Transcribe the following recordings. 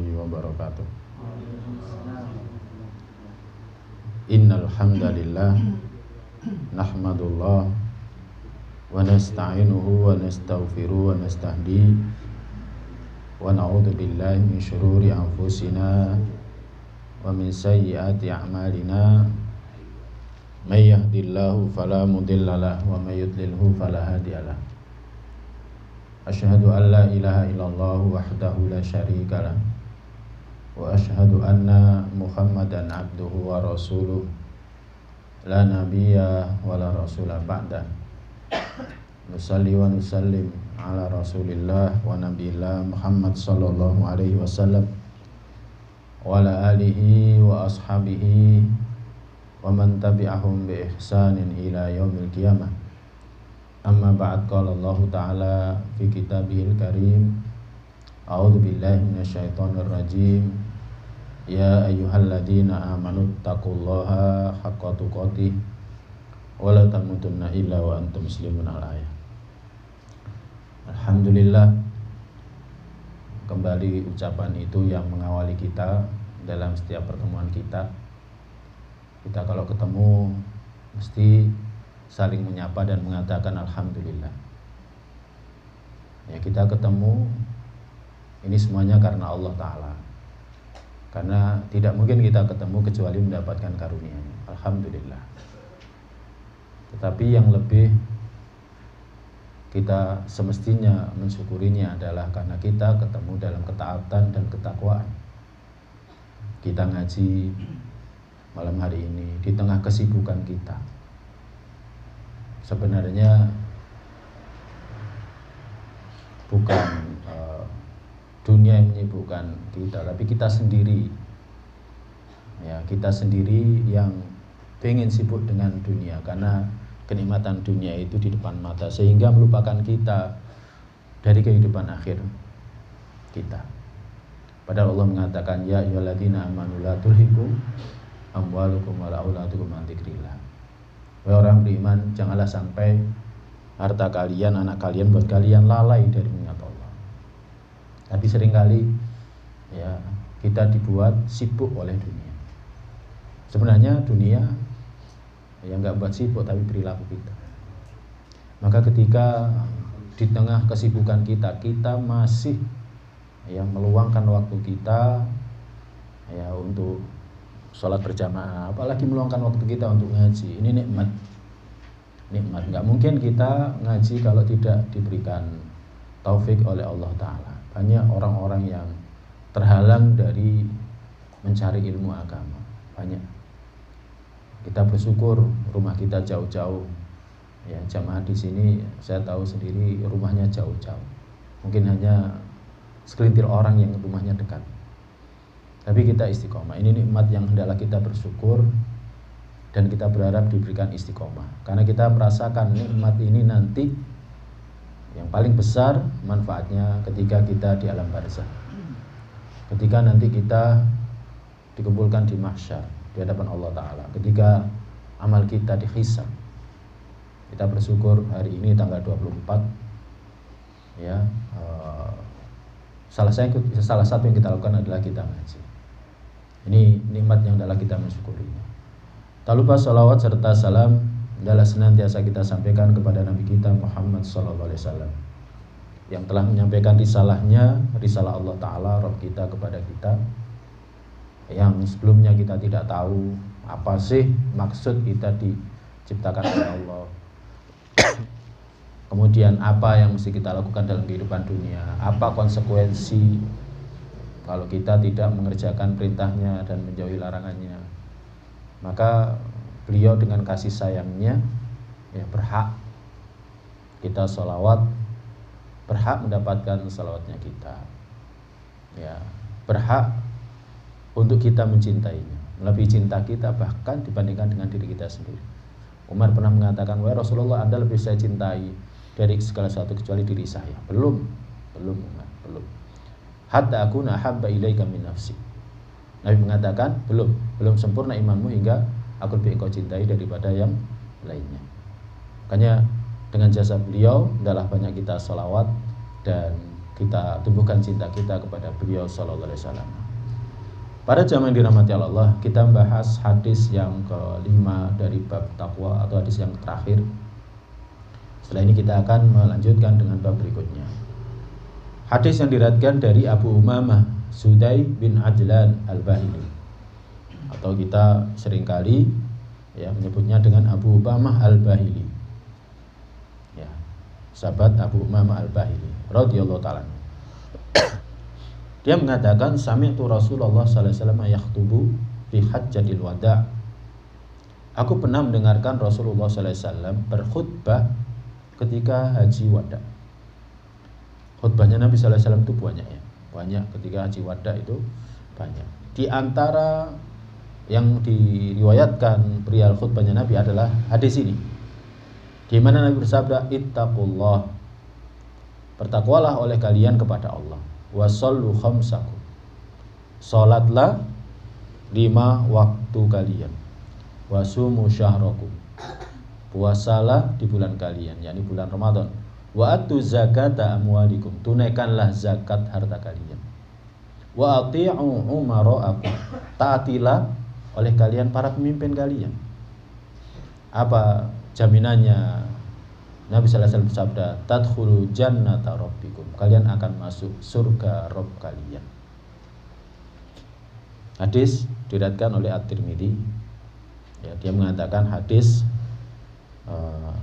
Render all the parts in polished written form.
warahmatullahi wabarakatuh. Innal hamdalillah nahmadullah wa nasta'inuhu wa nastaghfiruh wa nastahdi wa na'udzu billahi min syururi anfusina wa min sayyiati a'malina. May yahdihillahu fala mudhillalah wa may yudlilhu fala hadiyalah. Asyhadu an la ilaha illallah wahdahu la syarikalah wa asyhadu anna Muhammadan abduhu wa rasuluh la nabiyya wa la rasula ba'da. Nusalli wa nusallim ala rasulillah wa nabiyillah Muhammad sallallahu alaihi wasallam wa ala alihi wa ashabihi wa man tabi'ahum bi ihsanin ila yaumil qiyamah. Amma ba'd, qala Allah ta'ala fi kitabihil karim, a'udzu billahi minasyaitonir rajim, ya ayyuhalladzina amanu taqullaha haqqa tuqatih wa la tamutunna illa wa antum muslimun. Al-ayah. Alhamdulillah, kembali ucapan itu yang mengawali kita dalam setiap pertemuan kita. Kita kalau ketemu mesti saling menyapa dan mengatakan alhamdulillah. Ya, kita ketemu ini semuanya karena Allah Ta'ala. Karena tidak mungkin kita ketemu kecuali mendapatkan karunia-Nya. Alhamdulillah. Tetapi yang lebih kita semestinya mensyukurinya adalah karena kita ketemu dalam ketaatan dan ketakwaan. Kita ngaji malam hari ini di tengah kesibukan kita. Sebenarnya bukan dunia yang menyibukkan kita, tapi kita sendiri. Ya, kita sendiri yang pengen sibuk dengan dunia karena kenikmatan dunia itu di depan mata sehingga melupakan kita dari kehidupan akhir kita. Padahal Allah mengatakan ya ayyuhalladzina amanu la tulhikum amwalukum wala auladukum an dzikrillah. Wahai orang beriman, janganlah sampai harta kalian, anak kalian buat kalian lalai dari mengingat Allah. Tapi seringkali ya kita dibuat sibuk oleh dunia. Sebenarnya dunia ya nggak buat sibuk, tapi perilaku kita. Maka ketika di tengah kesibukan kita masih ya meluangkan waktu kita ya untuk sholat berjamaah, apalagi meluangkan waktu kita untuk ngaji. Ini nikmat. Nggak mungkin kita ngaji kalau tidak diberikan taufik oleh Allah Ta'ala. Banyak orang-orang yang terhalang dari mencari ilmu agama. Banyak. Kita bersyukur rumah kita jauh-jauh. Ya, jamaah di sini saya tahu sendiri rumahnya jauh-jauh. Mungkin hanya segelintir orang yang rumahnya dekat. Tapi kita istiqomah. Ini nikmat yang hendaklah kita bersyukur dan kita berharap diberikan istiqomah. Karena kita merasakan nikmat ini nanti yang paling besar manfaatnya ketika kita di alam barzakh. Ketika nanti kita dikumpulkan di mahsyar di hadapan Allah Ta'ala. Ketika amal kita dihisab. Kita bersyukur hari ini tanggal 24 ya. Salah satu yang kita lakukan adalah kita ngaji. Ini nikmat yang adalah kita mensyukurinya. Tak lupa salawat serta salam adalah senantiasa kita sampaikan kepada Nabi kita Muhammad SAW yang telah menyampaikan risalahnya, risalah Allah Ta'ala, Rabb kita kepada kita, yang sebelumnya kita tidak tahu apa sih maksud kita diciptakan oleh Allah. Kemudian apa yang mesti kita lakukan dalam kehidupan dunia, apa konsekuensi kalau kita tidak mengerjakan perintahnya dan menjauhi larangannya. Maka beliau dengan kasih sayangnya ya berhak kita sholawat, berhak mendapatkan sholawatnya kita ya, berhak untuk kita mencintainya, melebihi cinta kita bahkan dibandingkan dengan diri kita sendiri. Umar pernah mengatakan, wahai Rasulullah, Anda lebih saya cintai dari segala sesuatu kecuali diri saya. Belum Umar, belum. Hatta akuna habba ilaika min nafsi. Nabi mengatakan belum sempurna imanmu hingga aku lebih engkau cintai daripada yang lainnya. Makanya dengan jasa beliau adalah banyak kita sholawat dan kita tumbuhkan cinta kita kepada beliau sallallahu alaihi wasallam. Pada zaman dirahmati Allah, kita membahas hadis yang kelima dari bab takwa atau hadis yang terakhir. Setelah ini kita akan melanjutkan dengan bab berikutnya. Hadis yang diriwayatkan dari Abu Umamah Sudai bin Ajlan Al-Bahili, atau kita seringkali menyebutnya dengan Abu Umamah Al-Bahili. Ya, sahabat Abu Umamah Al-Bahili radhiyallahu ta'ala. Dia mengatakan, sami'tu Rasulullah sallallahu alaihi wasallam yakhtubu fi hajjatil wada'. Aku pernah mendengarkan Rasulullah sallallahu alaihi wasallam berkhutbah ketika haji wada'. Khutbahnya Nabi sallallahu alaihi wasallam itu banyak ya. Banyak ketika haji wada' itu banyak. Di antara yang diriwayatkan perihal khutbahnya Nabi adalah hadis ini, di mana Nabi bersabda, ittaqullah, bertakwalah oleh kalian kepada Allah. Wasallu khamsakum, salatlah 5 waktu kalian. Wasumu syahrakum, puasalah di bulan kalian, yakni bulan Ramadan. Wa atu zakata amwalikum, tunaikanlah zakat harta kalian. Wa ati'u umara'akum, taatilah oleh kalian para pemimpin kalian. Apa jaminannya? Nabi sallallahu alaihi wasallam bersabda, tadkhulu jannata rabbikum, kalian akan masuk surga Rabb kalian. Hadis diriwayatkan oleh At-Tirmidzi. Ya, dia mengatakan hadis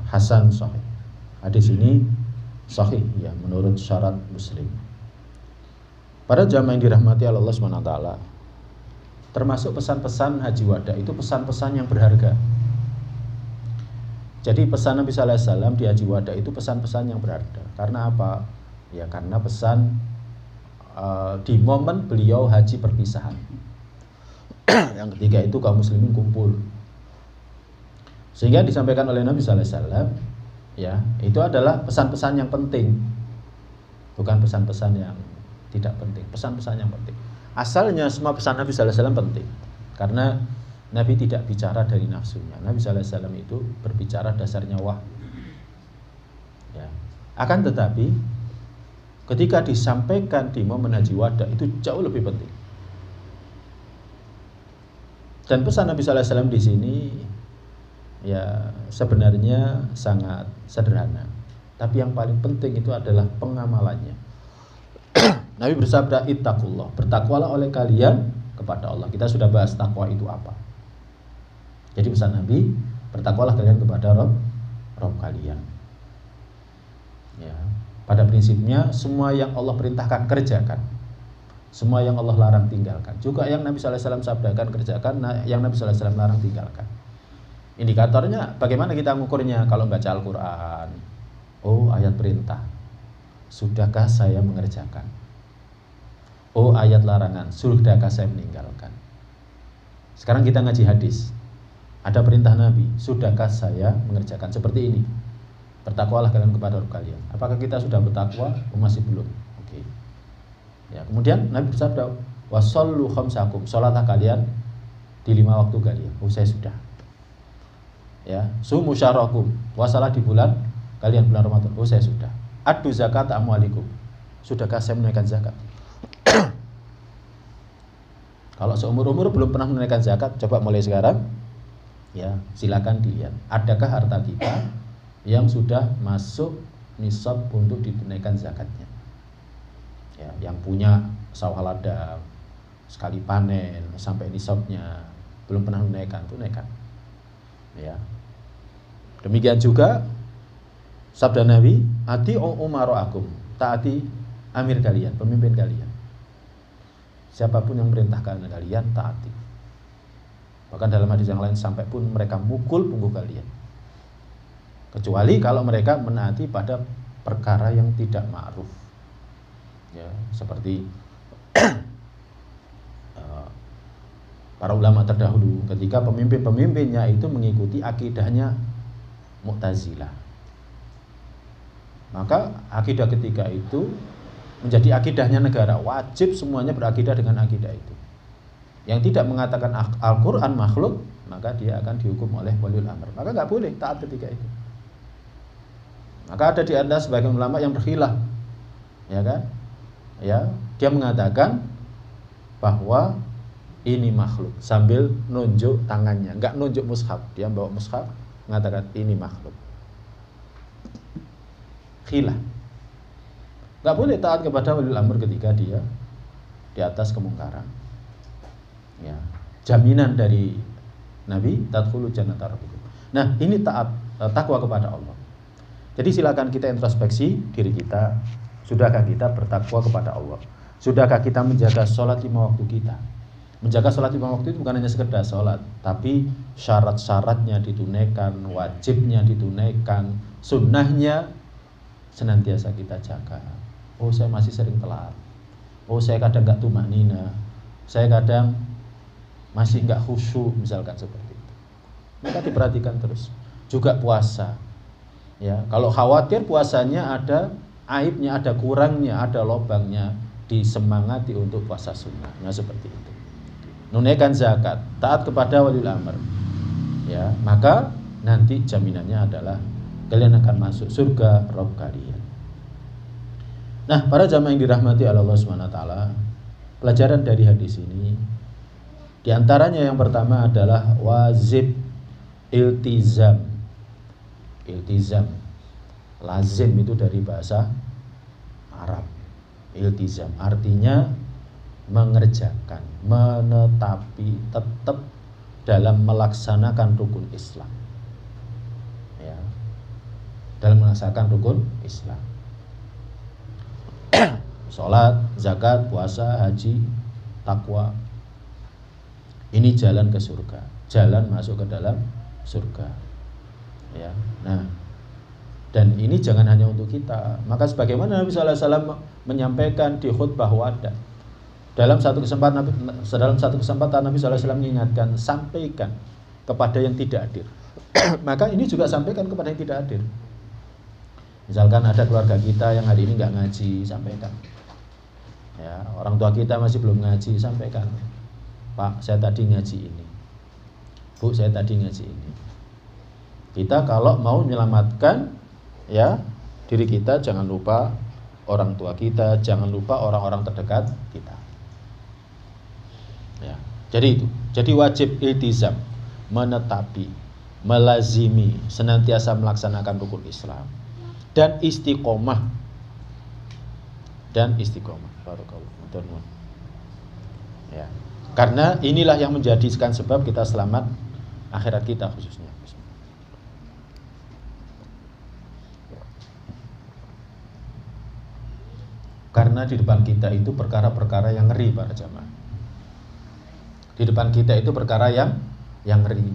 hasan sahih. Hadis ini sahih ya menurut syarat Muslim. Para jamaah yang dirahmati Allah Subhanahu wa taala, termasuk pesan-pesan haji wada itu pesan-pesan yang berharga. Jadi pesan Nabi sallallahu alaihi wasallam di haji wada itu pesan-pesan yang berharga. Karena apa? Ya karena pesan di momen beliau haji perpisahan. Yang ketiga itu kaum muslimin kumpul. Sehingga disampaikan oleh Nabi sallallahu alaihi wasallam, ya, itu adalah pesan-pesan yang penting. Bukan pesan-pesan yang tidak penting, pesan-pesan yang penting. Asalnya semua pesan Nabi sallallahu alaihi wasallam penting. Karena Nabi tidak bicara dari nafsunya. Nabi sallallahu alaihi wasallam itu berbicara dasarnya wahyu. Ya. Akan tetapi ketika disampaikan di momen haji wada itu jauh lebih penting. Dan pesan Nabi sallallahu alaihi wasallam di sini ya sebenarnya sangat sederhana. Tapi yang paling penting itu adalah pengamalannya. Nabi bersabda, ittaqullah, bertakwalah oleh kalian kepada Allah. Kita sudah bahas takwa itu apa. Jadi pesan Nabi, bertakwalah kalian kepada Rabb kalian. Ya, pada prinsipnya semua yang Allah perintahkan kerjakan, semua yang Allah larang tinggalkan. Juga yang Nabi sallallahu alaihi wasallam sabdakan kerjakan, yang Nabi sallallahu alaihi wasallam larang tinggalkan. Indikatornya bagaimana kita mengukurnya? Kalau baca Al-Qur'an, oh ayat perintah, sudahkah saya mengerjakan? Oh ayat larangan, sudahkah saya meninggalkan? Sekarang kita ngaji hadis. Ada perintah Nabi, sudahkah saya mengerjakan seperti ini? Bertakwalah kalian kepada Rabb kalian. Apakah kita sudah bertakwa? Oh, masih belum. Oke. Ya, kemudian Nabi bersabda, wasallu khamsakum, salatlah kalian di 5 waktu kalian. Oh, saya sudah. Ya, sumu syahrakum, puasalah di bulan kalian, bulan Ramadan. Oh, saya sudah. Addu zakat amwalikum, sudahkah saya menunaikan zakat? Kalau seumur-umur belum pernah menunaikan zakat, coba mulai sekarang. Ya, silakan dilihat. Adakah harta kita yang sudah masuk nisab untuk ditunaikan zakatnya? Ya, yang punya sawah ladang sekali panen sampai nisabnya belum pernah menunaikan, tunaikan. Ya. Demikian juga sabda Nabi, ati'u umara'akum, taati amir kalian, pemimpin kalian. Siapapun yang merintahkan kalian, taati. Bahkan dalam hadis yang lain, sampai pun mereka mukul punggung kalian, kecuali kalau mereka menaati pada perkara yang tidak ma'ruf. Ya, seperti para ulama terdahulu ketika pemimpin-pemimpinnya itu mengikuti akidahnya Mu'tazilah, maka akidah ketiga itu menjadi akidahnya negara. Wajib semuanya berakidah dengan akidah itu. Yang tidak mengatakan Al-Quran makhluk, maka dia akan dihukum oleh waliul amr. Maka nggak boleh taat ketika itu. Maka ada di antara sebagian ulama yang berkhilaf, ya kan? ya, dia mengatakan bahwa ini makhluk sambil nunjuk tangannya, enggak nunjuk mushaf, dia bawa mushaf mengatakan ini makhluk. Khilaf. Enggak boleh taat kepada waliul amr ketika dia di atas kemungkaran. Ya, jaminan dari Nabi tadkhulu jannata rabbikum. Nah, ini taat takwa kepada Allah. Jadi silakan kita introspeksi diri kita. Sudahkah kita bertakwa kepada Allah? Sudahkah kita menjaga sholat 5 waktu kita? Menjaga sholat 5 waktu itu bukan hanya sekedar sholat, tapi syarat-syaratnya ditunaikan, wajibnya ditunaikan, sunnahnya senantiasa kita jaga. Oh, saya masih sering telat. Oh, saya kadang nggak tumanina. Saya kadang masih nggak khusyuk, misalkan seperti itu. Maka diperhatikan terus. Juga puasa. Ya, kalau khawatir puasanya ada aibnya, ada kurangnya, ada lobangnya, disemangati untuk puasa sunnahnya seperti itu. Nunaikan zakat, taat kepada waliul amr, ya, maka nanti jaminannya adalah kalian akan masuk surga Rabb kalian. Nah, para jamaah yang dirahmati Allah Subhanahu wa taala, pelajaran dari hadis ini diantaranya yang pertama adalah wajib iltizam. Iltizam, lazim itu dari bahasa Arab. Iltizam artinya mengerjakan, menetapi, tetap dalam melaksanakan rukun Islam. Ya, dalam melaksanakan rukun Islam. Sholat, zakat, puasa, haji, takwa. Ini jalan ke surga, jalan masuk ke dalam surga. Ya, nah, dan ini jangan hanya untuk kita. Maka sebagaimana Nabi SAW menyampaikan di khutbah wada, dalam satu kesempatan Nabi SAW mengingatkan, sampaikan kepada yang tidak hadir. Maka ini juga sampaikan kepada yang tidak hadir. Misalkan ada keluarga kita yang hari ini nggak ngaji, sampaikan. Ya, orang tua kita masih belum ngaji, sampaikan. Pak, saya tadi ngaji ini. Bu, saya tadi ngaji ini. Kita kalau mau menyelamatkan, ya, diri kita, jangan lupa orang tua kita, jangan lupa orang-orang terdekat kita. Ya, jadi itu. Jadi wajib iltizam, menetapi, melazimi, senantiasa melaksanakan rukun Islam dan istiqomah. Barakallahu. Ya. Karena inilah yang menjadikan sebab kita selamat akhirat kita khususnya. Karena di depan kita itu perkara-perkara yang ngeri para jamaah. Di depan kita itu perkara yang ngeri.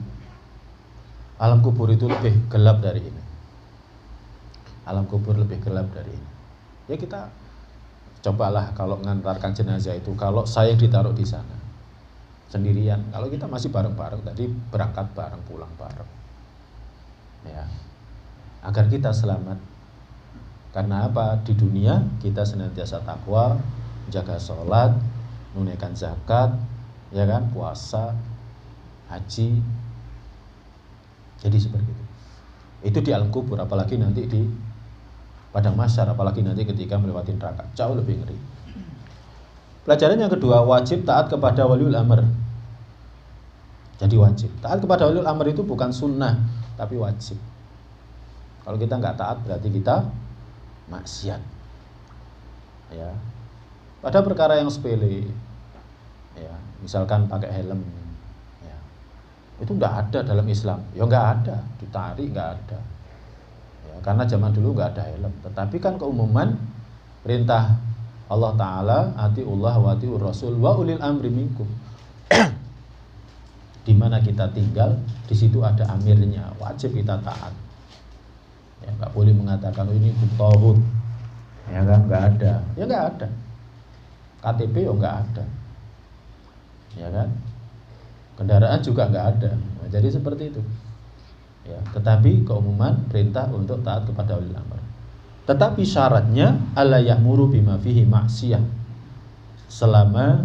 Alam kubur itu lebih gelap dari ini. Alam kubur lebih gelap dari ini. Ya, kita cobalah kalau mengantarkan jenazah itu, kalau saya ditaruh di sana sendirian, kalau kita masih bareng-bareng, tadi berangkat bareng, pulang bareng, ya, agar kita selamat. Karena apa? Di dunia kita senantiasa takwa, jaga sholat, menunaikan zakat, ya kan, puasa, haji. Jadi seperti itu. Itu di alam kubur, apalagi nanti di padang mahsyar, apalagi nanti ketika melewati neraka, jauh lebih ngeri. Pelajaran yang kedua, wajib taat kepada waliul amr. Jadi wajib taat kepada waliul amr itu bukan sunnah, tapi wajib. Kalau kita nggak taat berarti kita maksiat. Ya. Pada perkara yang sepele, ya, misalkan pakai helm, ya, itu nggak ada dalam Islam. Ya nggak ada, ditarik nggak ada. Ya, karena zaman dulu nggak ada helm. Tetapi kan keumuman perintah Allah Ta'ala, atiullah wa atiur rasul wa ulil amri minkum. Di mana kita tinggal, di situ ada amirnya, wajib kita taat. Ya, nggak boleh mengatakan ini tauhid, ya kan, nggak ada, ya nggak ada. KTP ya nggak ada, ya kan. Kendaraan juga nggak ada. Nah, jadi seperti itu. Ya, tetapi keumuman perintah untuk taat kepada ulil amr. Tetapi syaratnya alla ya'muru bima fihi maksiyah. Selama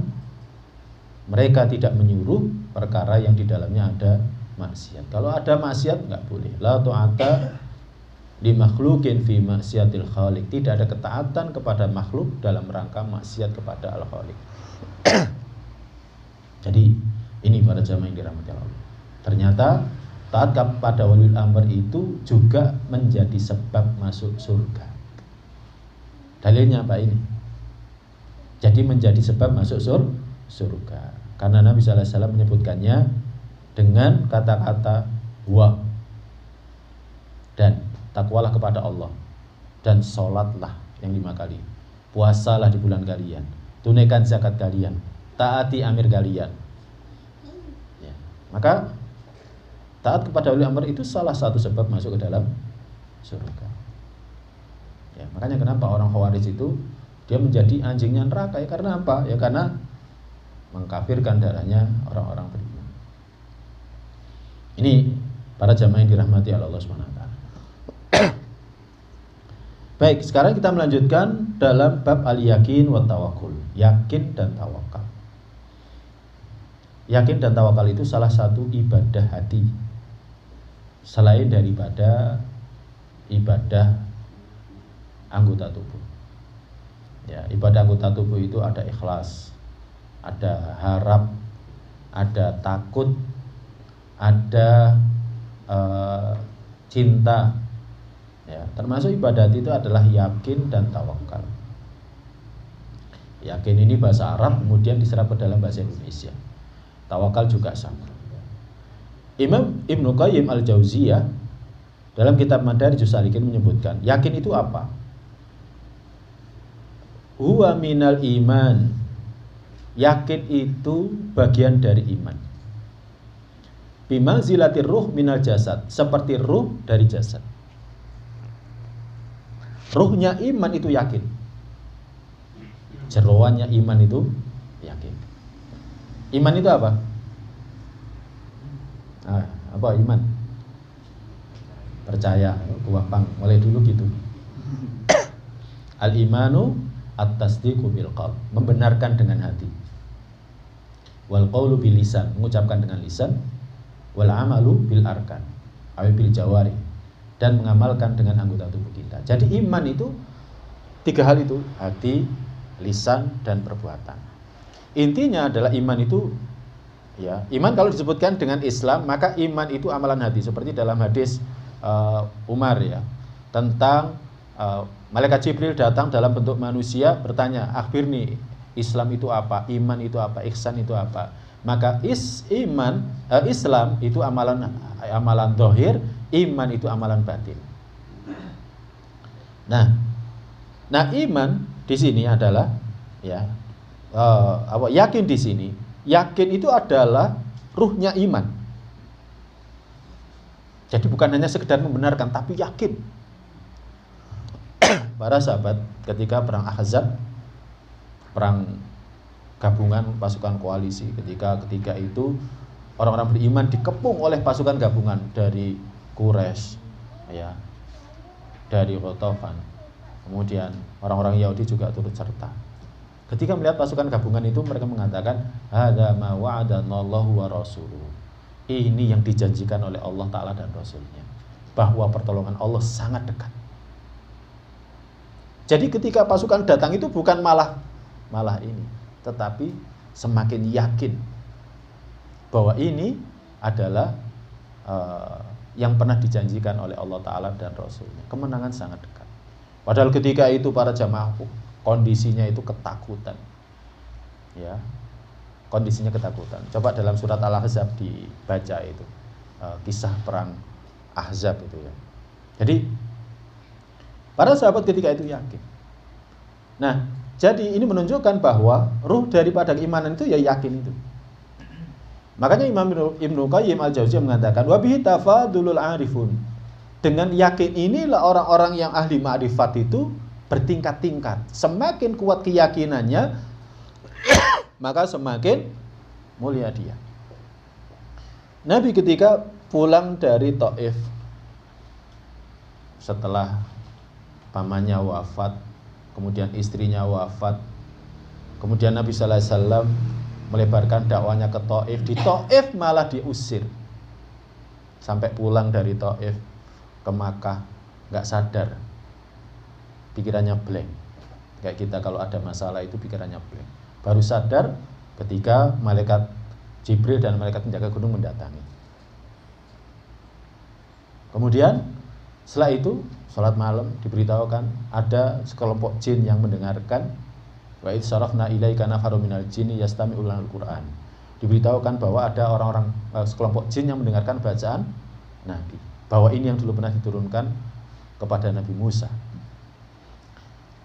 mereka tidak menyuruh perkara yang di dalamnya ada maksiat. Kalau ada maksiat nggak boleh. La ta'ata li makhluqin fi maksiatil khaliq. Tidak ada ketaatan kepada makhluk dalam rangka maksiat kepada al-khaliq. Jadi ini para jamaah yang dirahmati Allah. Ternyata taat kepada waliul amr itu juga menjadi sebab masuk surga. Dalilnya apa ini? Jadi menjadi sebab masuk surga. Karena Nabi sallallahu alaihi wasallam menyebutkannya dengan kata-kata wa, dan takwalah kepada Allah, dan sholatlah yang 5 kali, puasalah di bulan kalian, tunaikan zakat kalian, taati amir kalian. Ya. Maka taat kepada ulil amr itu salah satu sebab masuk ke dalam surga. Ya, makanya kenapa orang Khawarij itu dia menjadi anjingnya neraka, ya karena apa? Ya karena mengkafirkan darahnya orang-orang beriman. Ini para jamaah yang dirahmati Allah Subhanahu wa taala. Baik, sekarang kita melanjutkan dalam bab al-yakin wa tawakkul. Yakin dan tawakal. Yakin dan tawakal itu salah satu ibadah hati, selain daripada ibadah anggota tubuh. Ya, ibadah anggota tubuh itu ada ikhlas, ada harap, ada takut, ada cinta. Ya, termasuk ibadat itu adalah yakin dan tawakal. Yakin ini bahasa Arab, kemudian diserap ke dalam bahasa Indonesia. Tawakal juga sama. Imam Ibnu Qayyim al-Jauziyah dalam kitab Madarijus Salikin menyebutkan, yakin itu apa? Huwa minal iman. Yakin itu bagian dari iman. Bimanzilatir ruh minal jasad, seperti ruh dari jasad. Ruhnya iman itu yakin. Jeroannya iman itu yakin. Iman itu apa? Apa iman? Percaya, gampang. Mulai dulu gitu. Al-imanu at-tasdiqu bil qalb, membenarkan dengan hati. Wal qaulu bil lisan, mengucapkan dengan lisan. Wal amalu bil arkan, aw bil jawari, dan mengamalkan dengan anggota tubuh kita. Jadi iman itu 3 hal itu, hati, lisan, dan perbuatan. Intinya adalah iman itu, ya, iman kalau disebutkan dengan Islam, maka iman itu amalan hati. Seperti dalam hadis Umar, ya, tentang malaikat Jibril datang dalam bentuk manusia bertanya, akhbirni, Islam itu apa, iman itu apa, ihsan itu apa. Maka Islam itu amalan zahir, iman itu amalan batin. Nah iman di sini adalah, ya, yakin di sini. Yakin itu adalah ruhnya iman. Jadi bukan hanya sekedar membenarkan, tapi yakin. Para sahabat ketika perang Ahzab, perang gabungan pasukan koalisi, ketika itu orang-orang beriman dikepung oleh pasukan gabungan dari Quraisy, ya, dari Ghatafan, kemudian orang-orang Yahudi juga turut serta. Ketika melihat pasukan gabungan itu, mereka mengatakan, hadza ma wa'adanallahu wa rasuluhu. Ini yang dijanjikan oleh Allah Ta'ala dan Rasulnya, bahwa pertolongan Allah sangat dekat. Jadi ketika pasukan datang itu bukan malah ini, tetapi semakin yakin bahwa ini adalah yang pernah dijanjikan oleh Allah Ta'ala dan Rasulnya. Kemenangan sangat dekat. Padahal ketika itu para jamaah kondisinya itu ketakutan, ya, kondisinya ketakutan. Coba dalam surat Al-Ahzab dibaca itu, kisah perang Ahzab itu, ya. Jadi para sahabat ketika itu yakin. Nah, jadi ini menunjukkan bahwa ruh daripada keimanan itu ya yakin itu. Makanya Imam Ibnu Qayyim al-Jauziyah mengatakan, wa bihi tafadulul arifun. Dengan yakin inilah orang-orang yang ahli ma'rifat itu bertingkat-tingkat. Semakin kuat keyakinannya, maka semakin mulia dia. Nabi ketika pulang dari Taif, setelah pamannya wafat, kemudian istrinya wafat, kemudian Nabi sallallahu alaihi wasallam melebarkan dakwanya ke Taif. Di Taif malah diusir. Sampai pulang dari Taif ke Makkah, nggak sadar, pikirannya blank. Kayak kita kalau ada masalah itu pikirannya blank. Baru sadar ketika malaikat Jibril dan malaikat penjaga gunung mendatangi. Kemudian setelah itu sholat malam diberitahukan ada sekelompok jin yang mendengarkan. Wa idz sarafna ilaika nafarum minal jinni yastami'una al-Qur'an. Diberitahukan bahwa ada orang-orang sekelompok jin yang mendengarkan bacaan Nabi. Bahwa ini yang dulu pernah diturunkan kepada Nabi Musa.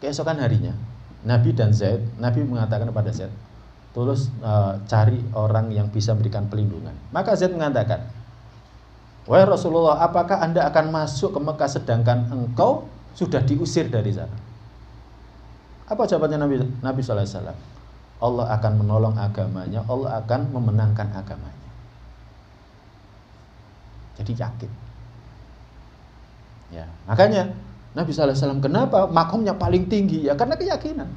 Keesokan harinya Nabi dan Zaid, Nabi mengatakan kepada Zaid, "Terus cari orang yang bisa memberikan pelindungan." Maka Zaid mengatakan, "Wahai Rasulullah, apakah Anda akan masuk ke Mekah sedangkan engkau sudah diusir dari sana?" Apa jawabannya Nabi sallallahu alaihi wasallam? Allah akan menolong agamanya, Allah akan memenangkan agamanya. Jadi yakin. Ya, makanya Nabi sallallahu alaihi wasallam kenapa makomnya paling tinggi? Ya karena keyakinan.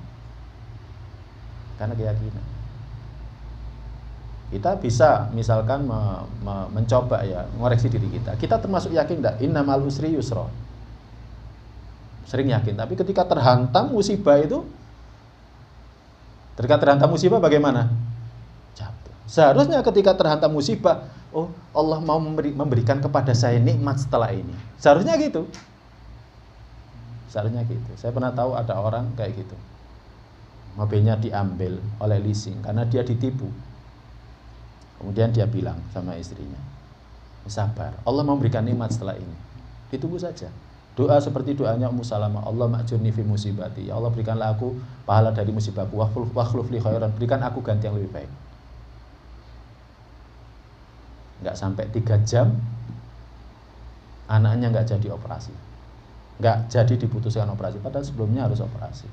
Karena keyakinan. Kita bisa misalkan mencoba ya, mengoreksi diri kita. Kita termasuk yakin enggak? Innamal usri yusra. Sering yakin, tapi ketika terhantam musibah itu, bagaimana? Jatuh. Seharusnya ketika terhantam musibah, oh Allah mau memberikan kepada saya nikmat setelah ini. Seharusnya gitu. Saya pernah tahu ada orang kayak gitu. Mobilnya diambil oleh leasing karena dia ditipu. Kemudian dia bilang sama istrinya, sabar, Allah memberikan nikmat setelah ini. Ditunggu saja. Doa seperti doanya Ummu Salamah, Allah ma'jurni fi musibati. Ya Allah, berikanlah aku pahala dari musibahku, wakhluf li khairan, berikan aku ganti yang lebih baik. Enggak sampai 3 jam anaknya enggak jadi operasi. Enggak jadi diputuskan operasi, padahal sebelumnya harus operasi.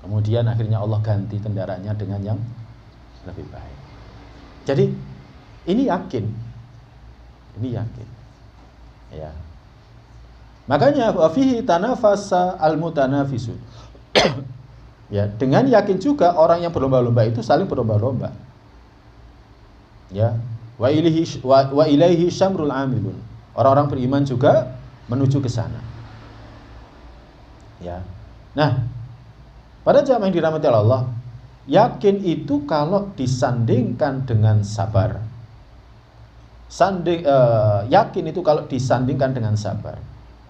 Kemudian akhirnya Allah ganti kendaraannya dengan yang lebih baik. Jadi ini yakin. Ya. Makanya wa fihi tanafasa al-mutanafisun. Ya, dengan yakin juga orang yang berlomba-lomba itu saling berlomba-lomba. Ya, wa ilaihi syamrul amilun. Orang-orang beriman juga menuju ke sana. Ya. Nah, pada jamaah yang dirahmati Allah, yakin itu kalau disandingkan dengan sabar. Yakin itu kalau disandingkan dengan sabar.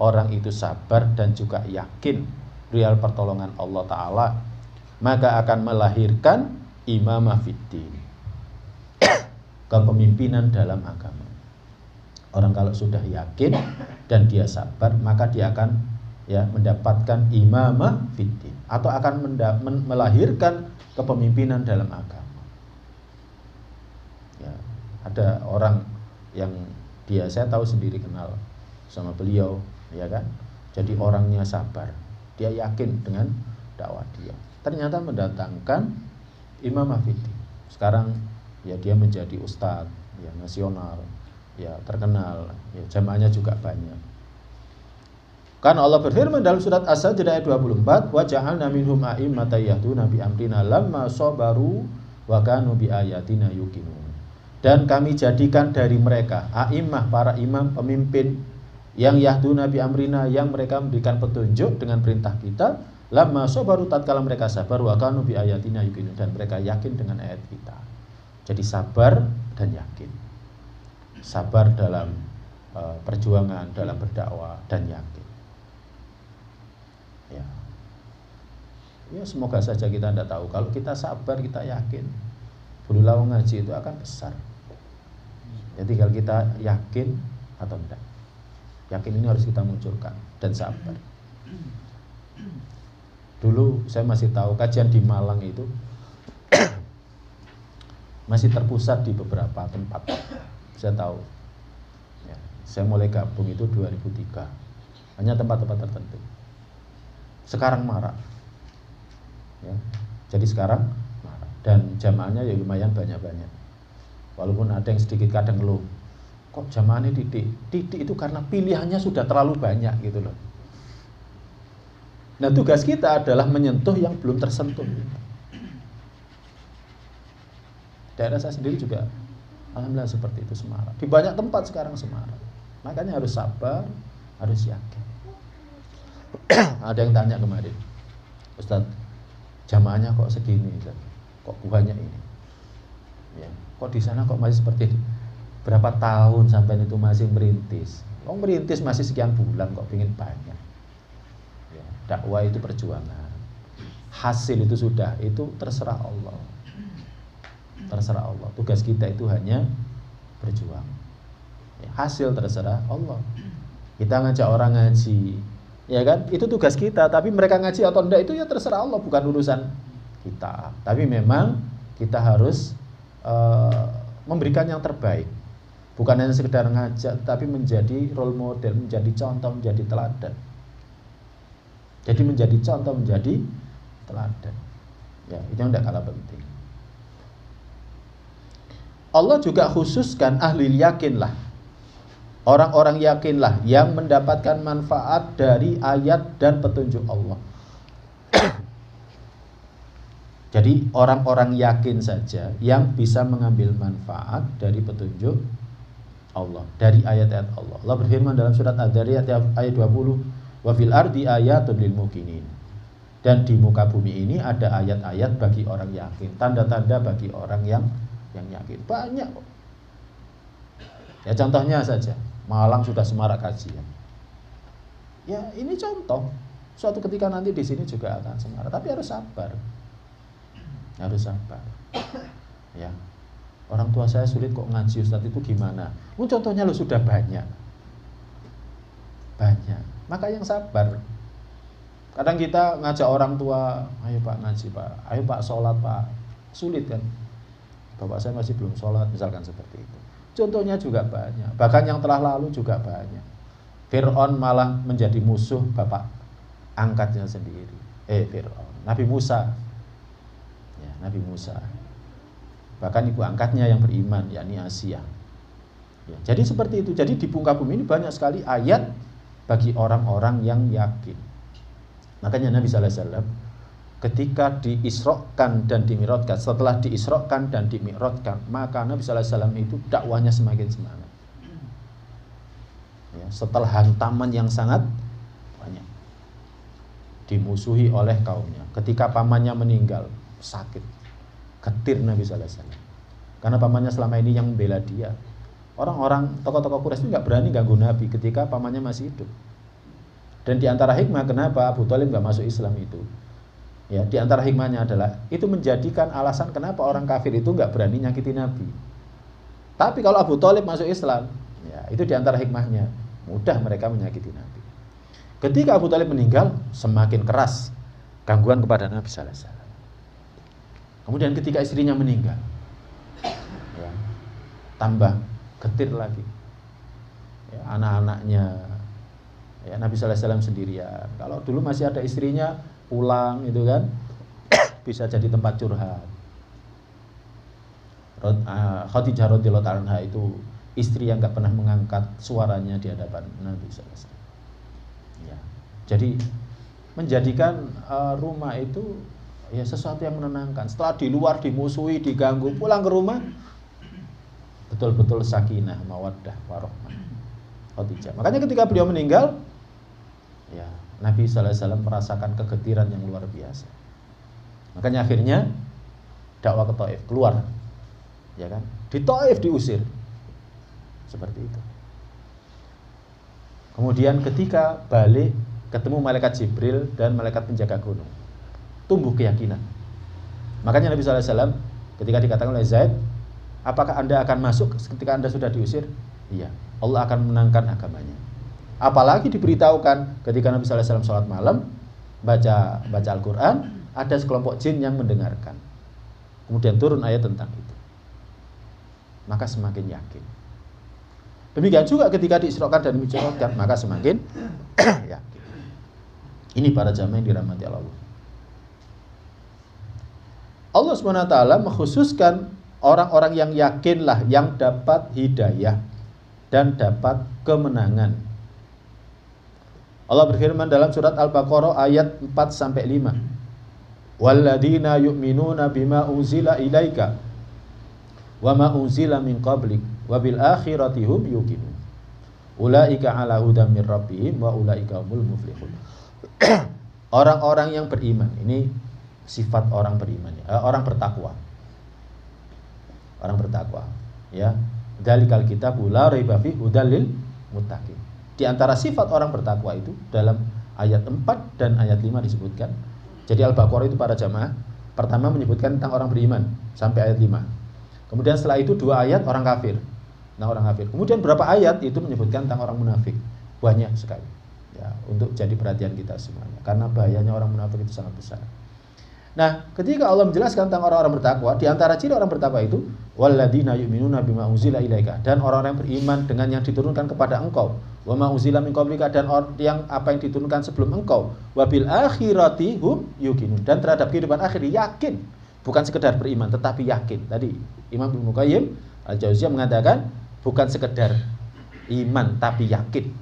Orang itu sabar dan juga yakin real pertolongan Allah Ta'ala, maka akan melahirkan imamah fiddin, kepemimpinan dalam agama. Orang kalau sudah yakin dan dia sabar, maka dia akan mendapatkan imamah fiddin, atau akan melahirkan kepemimpinan dalam agama. Ya, ada orang yang saya tahu sendiri, kenal sama beliau, ya kan? Jadi orangnya sabar, dia yakin dengan dakwah dia. Ternyata mendatangkan imamah fiddin. Sekarang ya dia menjadi ustadz, ya nasional, ya terkenal, ya jamaahnya juga banyak. Karena Allah berfirman dalam surat As-Sajdah ayat 24, wa ja'alna minhum a'immatan yahduna bi amrina lamma sabaru wa kanu bi ayatina yuqinun. Dan kami jadikan dari mereka a'immah, para imam, pemimpin yang yahduna bi amrina, yang mereka memberikan petunjuk dengan perintah kita, lamma sabaru, tatkala mereka sabar, wa kanu bi ayatina yuqinun, dan mereka yakin dengan ayat kita. Jadi sabar dan yakin. Sabar dalam perjuangan, dalam berdakwah, dan yakin. Ya, semoga saja kita tidak tahu. Kalau kita sabar, kita yakin, bulu lawang ngaji itu akan besar. Jadi kalau kita yakin atau tidak, yakin ini harus kita munculkan, dan sabar. Dulu saya masih tahu kajian di Malang itu masih terpusat di beberapa tempat. Saya tahu. Ya, saya mulai gabung itu 2003. Hanya tempat-tempat tertentu. Sekarang marak. Ya, jadi sekarang marak. Dan jamaahnya ya lumayan banyak-banyak. Walaupun ada yang sedikit kadang ngeluh, kok jamaahnya titik itu karena pilihannya sudah terlalu banyak gitu loh. Nah, tugas kita adalah menyentuh yang belum tersentuh. Daerah saya sendiri juga alhamdulillah seperti itu, Semarang. Di banyak tempat sekarang Semarang. Makanya harus sabar, Harus yakin. Ada yang tanya kemarin, Ustaz, jamaahnya kok segini, Ustaz? Kok banyak ini? Ya, kok di sana kok masih seperti ini? Berapa tahun sampai itu masih merintis? Oh, merintis masih sekian bulan kok pingin banyak. Ya, dakwah itu perjuangan. Hasil itu sudah, itu terserah Allah. Terserah Allah. Tugas kita itu hanya berjuang. Ya, hasil terserah Allah. Kita ngajak orang ngaji, ya kan? Itu tugas kita. Tapi mereka ngaji atau enggak itu ya terserah Allah, bukan urusan kita. Tapi memang kita harus memberikan yang terbaik. Bukan hanya sekedar ngajak, tapi menjadi role model, menjadi contoh, menjadi teladan. Jadi menjadi contoh, menjadi teladan. Ya, itu yang tidak kalah penting. Allah juga khususkan ahli yakinlah. Orang-orang yakinlah yang mendapatkan manfaat dari ayat dan petunjuk Allah. Jadi orang-orang yakin saja yang bisa mengambil manfaat dari petunjuk Allah, dari ayat-ayat Allah. Allah berfirman dalam surat Ad-Dariyat ayat 20, wa fil ardi ayatun lil muqinin. Dan di muka bumi ini ada ayat-ayat bagi orang yakin, tanda-tanda bagi orang yang yakin. Banyak kok. Ya contohnya saja, Malang sudah semarak kajian. Ya ini contoh. Suatu ketika nanti di sini juga akan semarak, tapi harus sabar. Harus sabar. Ya. Orang tua saya sulit kok ngaji, Ustaz, itu gimana? Contohnya lo sudah banyak. Banyak. Maka yang sabar. Kadang kita ngajak orang tua, ayo Pak ngaji Pak, ayo Pak sholat Pak. Sulit kan? Bapak saya masih belum sholat, misalkan seperti itu. Contohnya juga banyak. Bahkan yang telah lalu juga banyak. Fir'aun malah menjadi musuh bapak angkatnya sendiri. Fir'aun. Nabi Musa. Ya, Nabi Musa. Bahkan ibu angkatnya yang beriman, yakni Asia. Ya, jadi seperti itu. Jadi di muka bumi ini banyak sekali ayat bagi orang-orang yang yakin. Makanya Nabi SAW ketika diisrokan dan dimi'rajkan, setelah diisrokan dan dimi'rajkan, maka Nabi SAW itu dakwahnya semakin semangat. Ya, setelah hantaman yang sangat banyak, dimusuhi oleh kaumnya. Ketika pamannya meninggal, sakit, getir Nabi SAW. Karena pamannya selama ini yang membela dia. Orang-orang tokoh-tokoh Quraisy itu nggak berani ganggu Nabi ketika pamannya masih hidup. Dan di antara hikmah kenapa Abu Thalib nggak masuk Islam itu, ya di antara hikmahnya adalah itu menjadikan alasan kenapa orang kafir itu nggak berani nyakiti Nabi. Tapi kalau Abu Thalib masuk Islam, ya itu di antara hikmahnya, mudah mereka menyakiti Nabi. Ketika Abu Thalib meninggal, semakin keras gangguan kepada Nabi Sallallahu Alaihi Wasallam. Kemudian ketika istrinya meninggal, ya, tambah getir lagi. Ya, anak-anaknya, ya, Nabi Sallallahu Alaihi Wasallam sendirian. Kalau dulu masih ada istrinya pulang itu kan, bisa jadi tempat curhat. Khadijah radhiyallahu anha itu istri yang nggak pernah mengangkat suaranya di hadapan Nabi Sallallahu Alaihi Wasallam. Ya, jadi menjadikan rumah itu ya sesuatu yang menenangkan. Setelah di luar dimusuhi, diganggu, pulang ke rumah betul-betul sakinah, mawaddah, warahmah. Khadijah. Makanya ketika beliau meninggal, ya Nabi Sallallahu Alaihi Wasallam merasakan kegetiran yang luar biasa. Makanya akhirnya dakwah ke Taif, keluar, ya kan? Di Taif diusir, seperti itu. Kemudian ketika balik ketemu malaikat Jibril dan malaikat penjaga gunung, tumbuh keyakinan. Makanya Nabi Sallallahu Alaihi Wasallam ketika dikatakan oleh Zaid, apakah Anda akan masuk ketika Anda sudah diusir? Iya, Allah akan menangkan agamanya. Apalagi diberitahukan ketika Nabi Sallallahu Alaihi Wasallam sholat malam, baca Al-Quran, ada sekelompok jin yang mendengarkan. Kemudian turun ayat tentang itu. Maka semakin yakin. Demikian juga ketika diisrokan dan dimi'rajkan, maka semakin yakin. Ini para jamaah yang dirahmati Allah. Allah SWT mengkhususkan orang-orang yang yakinlah yang dapat hidayah dan dapat kemenangan. Allah berfirman dalam surat Al-Baqarah ayat 4-5. Walladzina yu'minuna bima unzila ilaika wa ma unzila min qablik wa bil akhirati hum yuqinun. Ulaika ala hudam mir rabbihim wa ulaika humul muflihun. Orang-orang yang beriman, ini sifat orang beriman, orang bertakwa. Orang bertakwa, ya. Dzalikal kitabu la raiba fi hudal lil muttaqin. Di antara sifat orang bertakwa itu dalam ayat 4 dan ayat 5 disebutkan. Jadi Al-Baqarah itu para jamaah pertama menyebutkan tentang orang beriman sampai ayat 5. Kemudian setelah itu 2 ayat orang kafir. Nah, orang kafir. Kemudian berapa ayat itu menyebutkan tentang orang munafik. Banyak sekali. Ya, untuk jadi perhatian kita semuanya. Karena bahayanya orang munafik itu sangat besar. Nah, ketika Allah menjelaskan tentang orang-orang bertakwa, di antara ciri orang bertakwa itu walladzina yu'minuna bima unzila ilaika, dan orang-orang yang beriman dengan yang diturunkan kepada engkau, wa ma unzila min qablika, dan yang apa yang diturunkan sebelum engkau, wa bil akhirati hum yuqinun, dan terhadap kehidupan akhir yakin, bukan sekedar beriman tetapi yakin. Tadi Imam Ibnu Qayyim Al-Jauziyah mengatakan bukan sekedar iman tapi yakin.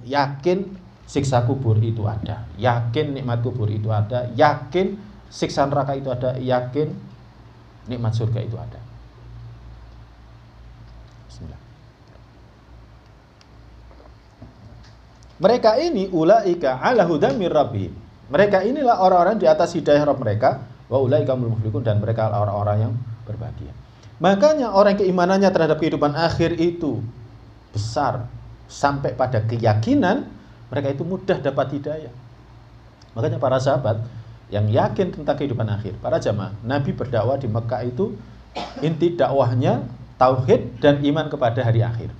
Yakin siksa kubur itu ada, yakin nikmat kubur itu ada, yakin siksa neraka itu ada, yakin nikmat surga itu ada. Bismillah. Mereka ini ulaika ala hudam mir rabbihim. Mereka inilah orang-orang di atas hidayah Rabb mereka, wa ulaika humul muflihun, dan mereka orang-orang yang berbahagia. Makanya orang keimanannya terhadap kehidupan akhir itu besar sampai pada keyakinan, mereka itu mudah dapat hidayah. Makanya para sahabat yang yakin tentang kehidupan akhir, para jamaah, Nabi berdakwah di Mekah itu inti dakwahnya tauhid dan iman kepada hari akhir.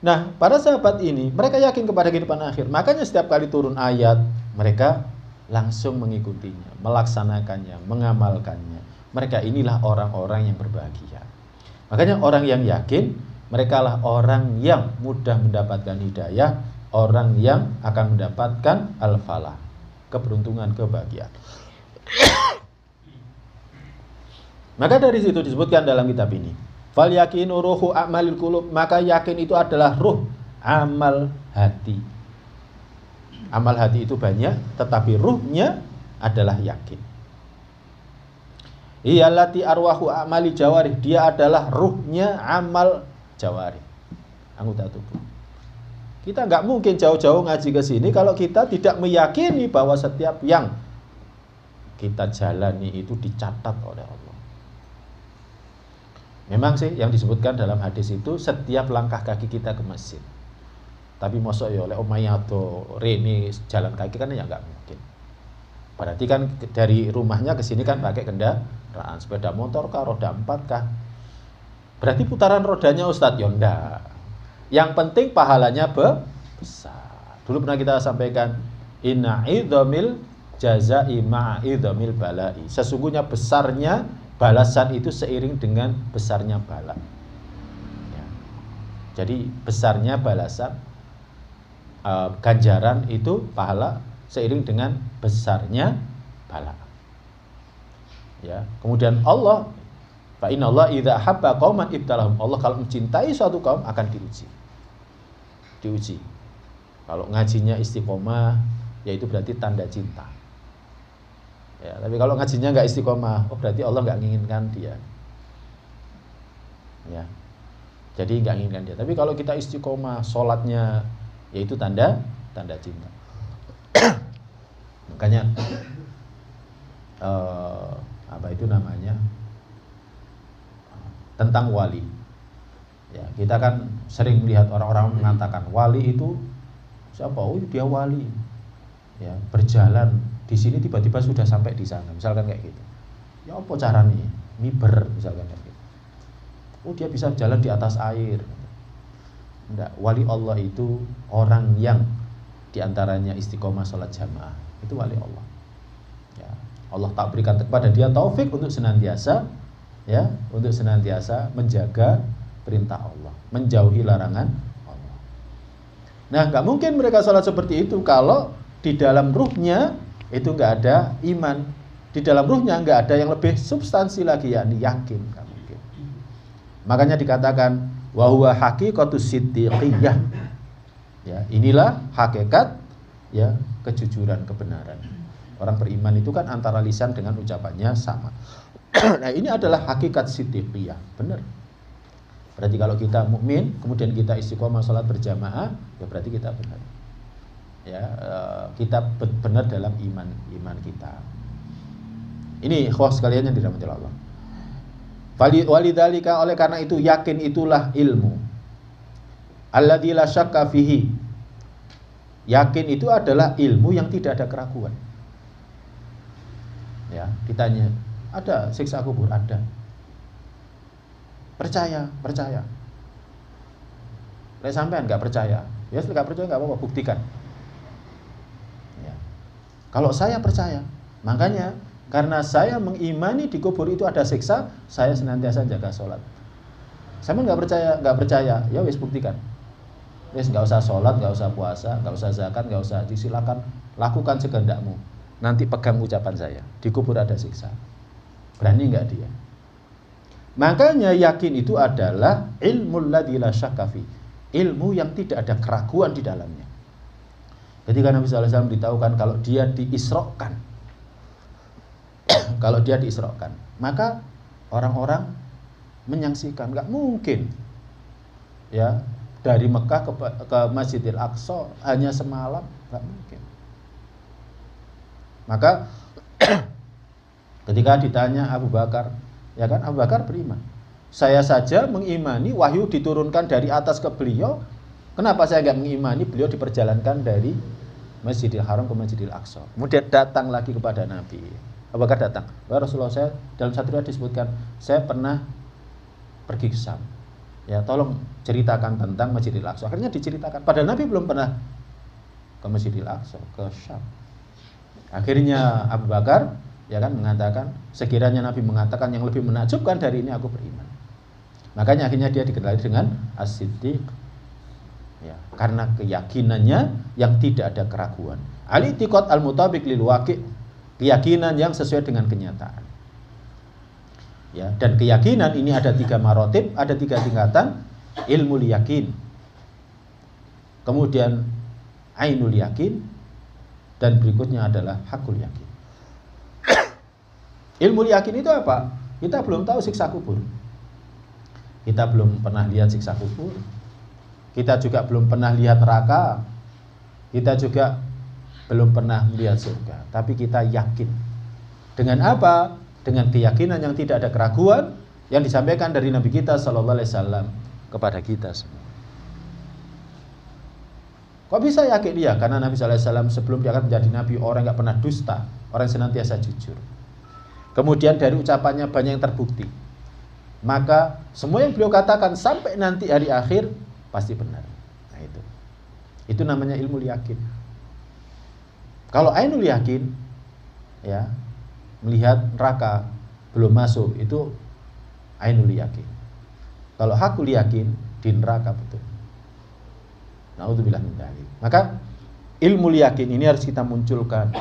Nah, para sahabat ini mereka yakin kepada kehidupan akhir. Makanya setiap kali turun ayat, mereka langsung mengikutinya, melaksanakannya, mengamalkannya. Mereka inilah orang-orang yang berbahagia. Makanya orang yang yakin, mereka lah orang yang mudah mendapatkan hidayah, orang yang akan mendapatkan al-falah, keberuntungan, kebahagiaan. Maka dari situ disebutkan dalam kitab ini, fal yakinu ruhu a'malil qulub, maka yakin itu adalah ruh amal hati. Amal hati itu banyak, tetapi ruhnya adalah yakin. Iyallati arwahu a'mali jawarih, dia adalah ruhnya amal jawari, anggota tubuh. Kita nggak mungkin jauh-jauh ngaji ke sini kalau kita tidak meyakini bahwa setiap yang kita jalani itu dicatat oleh Allah. Memang sih yang disebutkan dalam hadis itu setiap langkah kaki kita ke masjid. Tapi mosok ya oleh Umayyah atau Reni jalan kaki kan ya nggak mungkin. Berarti kan dari rumahnya ke sini kan pakai kendaraan, sepeda motor kah, roda 4 kah? Berarti putaran rodanya Ustadz Yonda. Yang penting pahalanya besar. Dulu pernah kita sampaikan, inna idhamil jazai ma'idhamil balai. Sesungguhnya besarnya balasan itu seiring dengan besarnya bala. Ya. Jadi besarnya balasan, ganjaran itu pahala seiring dengan besarnya bala. Ya. Kemudian Allah, fa inna Allah idza habba qauman ibtalahum. Allah kalau mencintai suatu kaum akan diuji. Kalau ngajinya istiqomah, yaitu berarti tanda cinta. Ya, tapi kalau ngajinya nggak istiqomah, oh berarti Allah nggak menginginkan dia. Ya, jadi nggak menginginkan dia. Tapi kalau kita istiqomah, sholatnya, yaitu tanda cinta. Makanya apa itu namanya? Tentang wali. Ya, kita kan sering melihat orang-orang mengatakan wali itu siapa? Oh, dia wali. Ya, berjalan di sini tiba-tiba sudah sampai di sana. Misalkan kayak gitu. Ya apa caranya? Miber misalkan kayak gitu. Oh, dia bisa jalan di atas air. Enggak, wali Allah itu orang yang diantaranya istiqomah sholat jamaah. Itu wali Allah. Ya, Allah tak berikan kepada dia taufik untuk senantiasa menjaga perintah Allah, menjauhi larangan Allah. Nah, nggak mungkin mereka sholat seperti itu kalau di dalam ruhnya itu nggak ada iman, di dalam ruhnya nggak ada yang lebih substansi lagi, yakni yakin. Nggak mungkin. Makanya dikatakan wa huwa haqiqatus siddiqiyah. Ya, inilah hakikat ya kejujuran, kebenaran. Orang beriman itu kan antara lisan dengan ucapannya sama. Nah, ini adalah hakikat siddiqiyah, benar. Berarti kalau kita mukmin, kemudian kita istiqomah sholat berjamaah, ya berarti kita benar. Ya, kita benar dalam iman kita. Ini ikhwah sekalian yang dirahmati Allah. Walidzalika, oleh karena itu yakin itulah ilmu. Alladzi la syakka fihi. Yakin itu adalah ilmu yang tidak ada keraguan. Ya, ditanya, ada siksa kubur? Ada. Percaya. Lek sampean nggak percaya, ya nggak percaya nggak apa-apa, buktikan. Ya. Kalau saya percaya, makanya karena saya mengimani di kubur itu ada siksa, saya senantiasa jaga sholat. Saya nggak percaya, ya wis buktikan. Wis nggak usah sholat, nggak usah puasa, nggak usah zakat, nggak usah, disilakan lakukan sekehendakmu. Nanti pegang ucapan saya, di kubur ada siksa. Berani nggak dia? Makanya yakin itu adalah ilmu ladzi la syakka fi, ilmu yang tidak ada keraguan di dalamnya. Jadi karena Nabi sallallahu alaihi wasallam beritahukan kalau dia diisrokan, kalau dia diisrokan, maka orang-orang menyaksikan, nggak mungkin ya dari Mekah ke Masjidil Aqsa hanya semalam, nggak mungkin. Maka ketika ditanya Abu Bakar, ya kan, Abu Bakar beriman. Saya saja mengimani wahyu diturunkan dari atas ke beliau. Kenapa saya nggak mengimani beliau diperjalankan dari Masjidil Haram ke Masjidil Aqsa? Kemudian datang lagi kepada Nabi. Abu Bakar datang, ya Rasulullah, saya dalam satu riwayat disebutkan saya pernah pergi ke Syam. Ya, tolong ceritakan tentang Masjidil Aqsa. Akhirnya diceritakan. Padahal Nabi belum pernah ke Masjidil Aqsa, ke Syam. Akhirnya Abu Bakar, ya kan, mengatakan, sekiranya Nabi mengatakan yang lebih menakjubkan dari ini, aku beriman. Makanya akhirnya dia dikenali dengan As-Siddiq, ya, karena keyakinannya yang tidak ada keraguan. Al-i'tiqad al-mutabiq lil waqi', keyakinan yang sesuai dengan kenyataan. Ya, dan keyakinan ini ada 3 marotib, ada 3 tingkatan. Ilmu yakin, kemudian ainul yakin, dan berikutnya adalah hakul yakin. Ilmu yakin itu apa? Kita belum tahu siksa kubur. Kita belum pernah lihat siksa kubur. Kita juga belum pernah lihat neraka. Kita juga belum pernah melihat surga. Tapi kita yakin. Dengan apa? Dengan keyakinan yang tidak ada keraguan yang disampaikan dari Nabi kita sallallahu alaihi wasallam kepada kita semua. Kok bisa yakin dia? Karena Nabi sallallahu alaihi wasallam sebelum dia akan menjadi nabi, orang nggak pernah dusta, orang senantiasa jujur. Kemudian dari ucapannya banyak yang terbukti. Maka semua yang beliau katakan sampai nanti hari akhir pasti benar. Nah itu. Itu namanya ilmu yakin. Kalau ainul yakin, ya, melihat neraka belum masuk, itu ainul yakin. Kalau hakul yakin, di neraka betul. Na'udzubillah min dzalik. Maka ilmu yakin ini harus kita munculkan.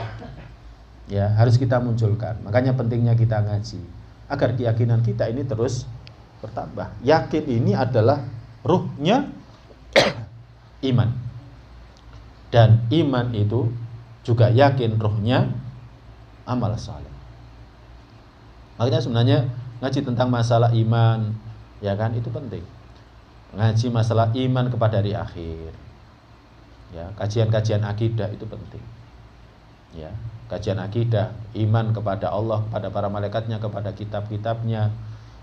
Ya, harus kita munculkan. Makanya pentingnya kita ngaji agar keyakinan kita ini terus bertambah. Yakin ini adalah ruhnya iman. Dan iman itu juga yakin ruhnya amal saleh. Makanya sebenarnya ngaji tentang masalah iman, ya kan, itu penting. Ngaji masalah iman kepada hari akhir. Ya, kajian-kajian akidah itu penting. Ya, kajian akidah, iman kepada Allah, kepada para malaikatnya, kepada kitab-kitabnya,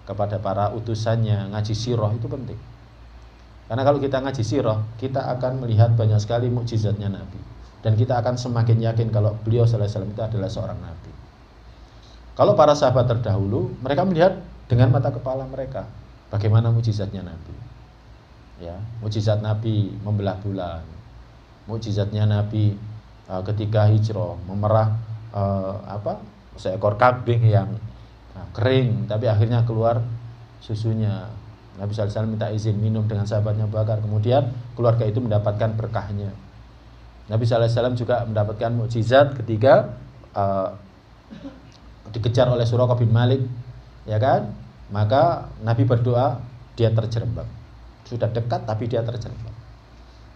kepada para utusannya, ngaji sirah itu penting. Karena kalau kita ngaji sirah, kita akan melihat banyak sekali mukjizatnya Nabi. Dan kita akan semakin yakin kalau beliau sallallahu alaihi wasallam itu adalah seorang Nabi. Kalau para sahabat terdahulu, mereka melihat dengan mata kepala mereka bagaimana mukjizatnya Nabi. Ya, mukjizat Nabi membelah bulan, mukjizatnya Nabi ketika hijrah memerah seekor kambing yang kering tapi akhirnya keluar susunya. Nabi sallallahu alaihi wasallam minta izin minum dengan sahabatnya Abu Bakar, kemudian keluarga itu mendapatkan berkahnya. Nabi sallallahu alaihi wasallam juga mendapatkan mukjizat ketika dikejar oleh Suraqah bin Malik, ya kan? Maka Nabi berdoa, dia terjerembab. Sudah dekat tapi dia terjerembab.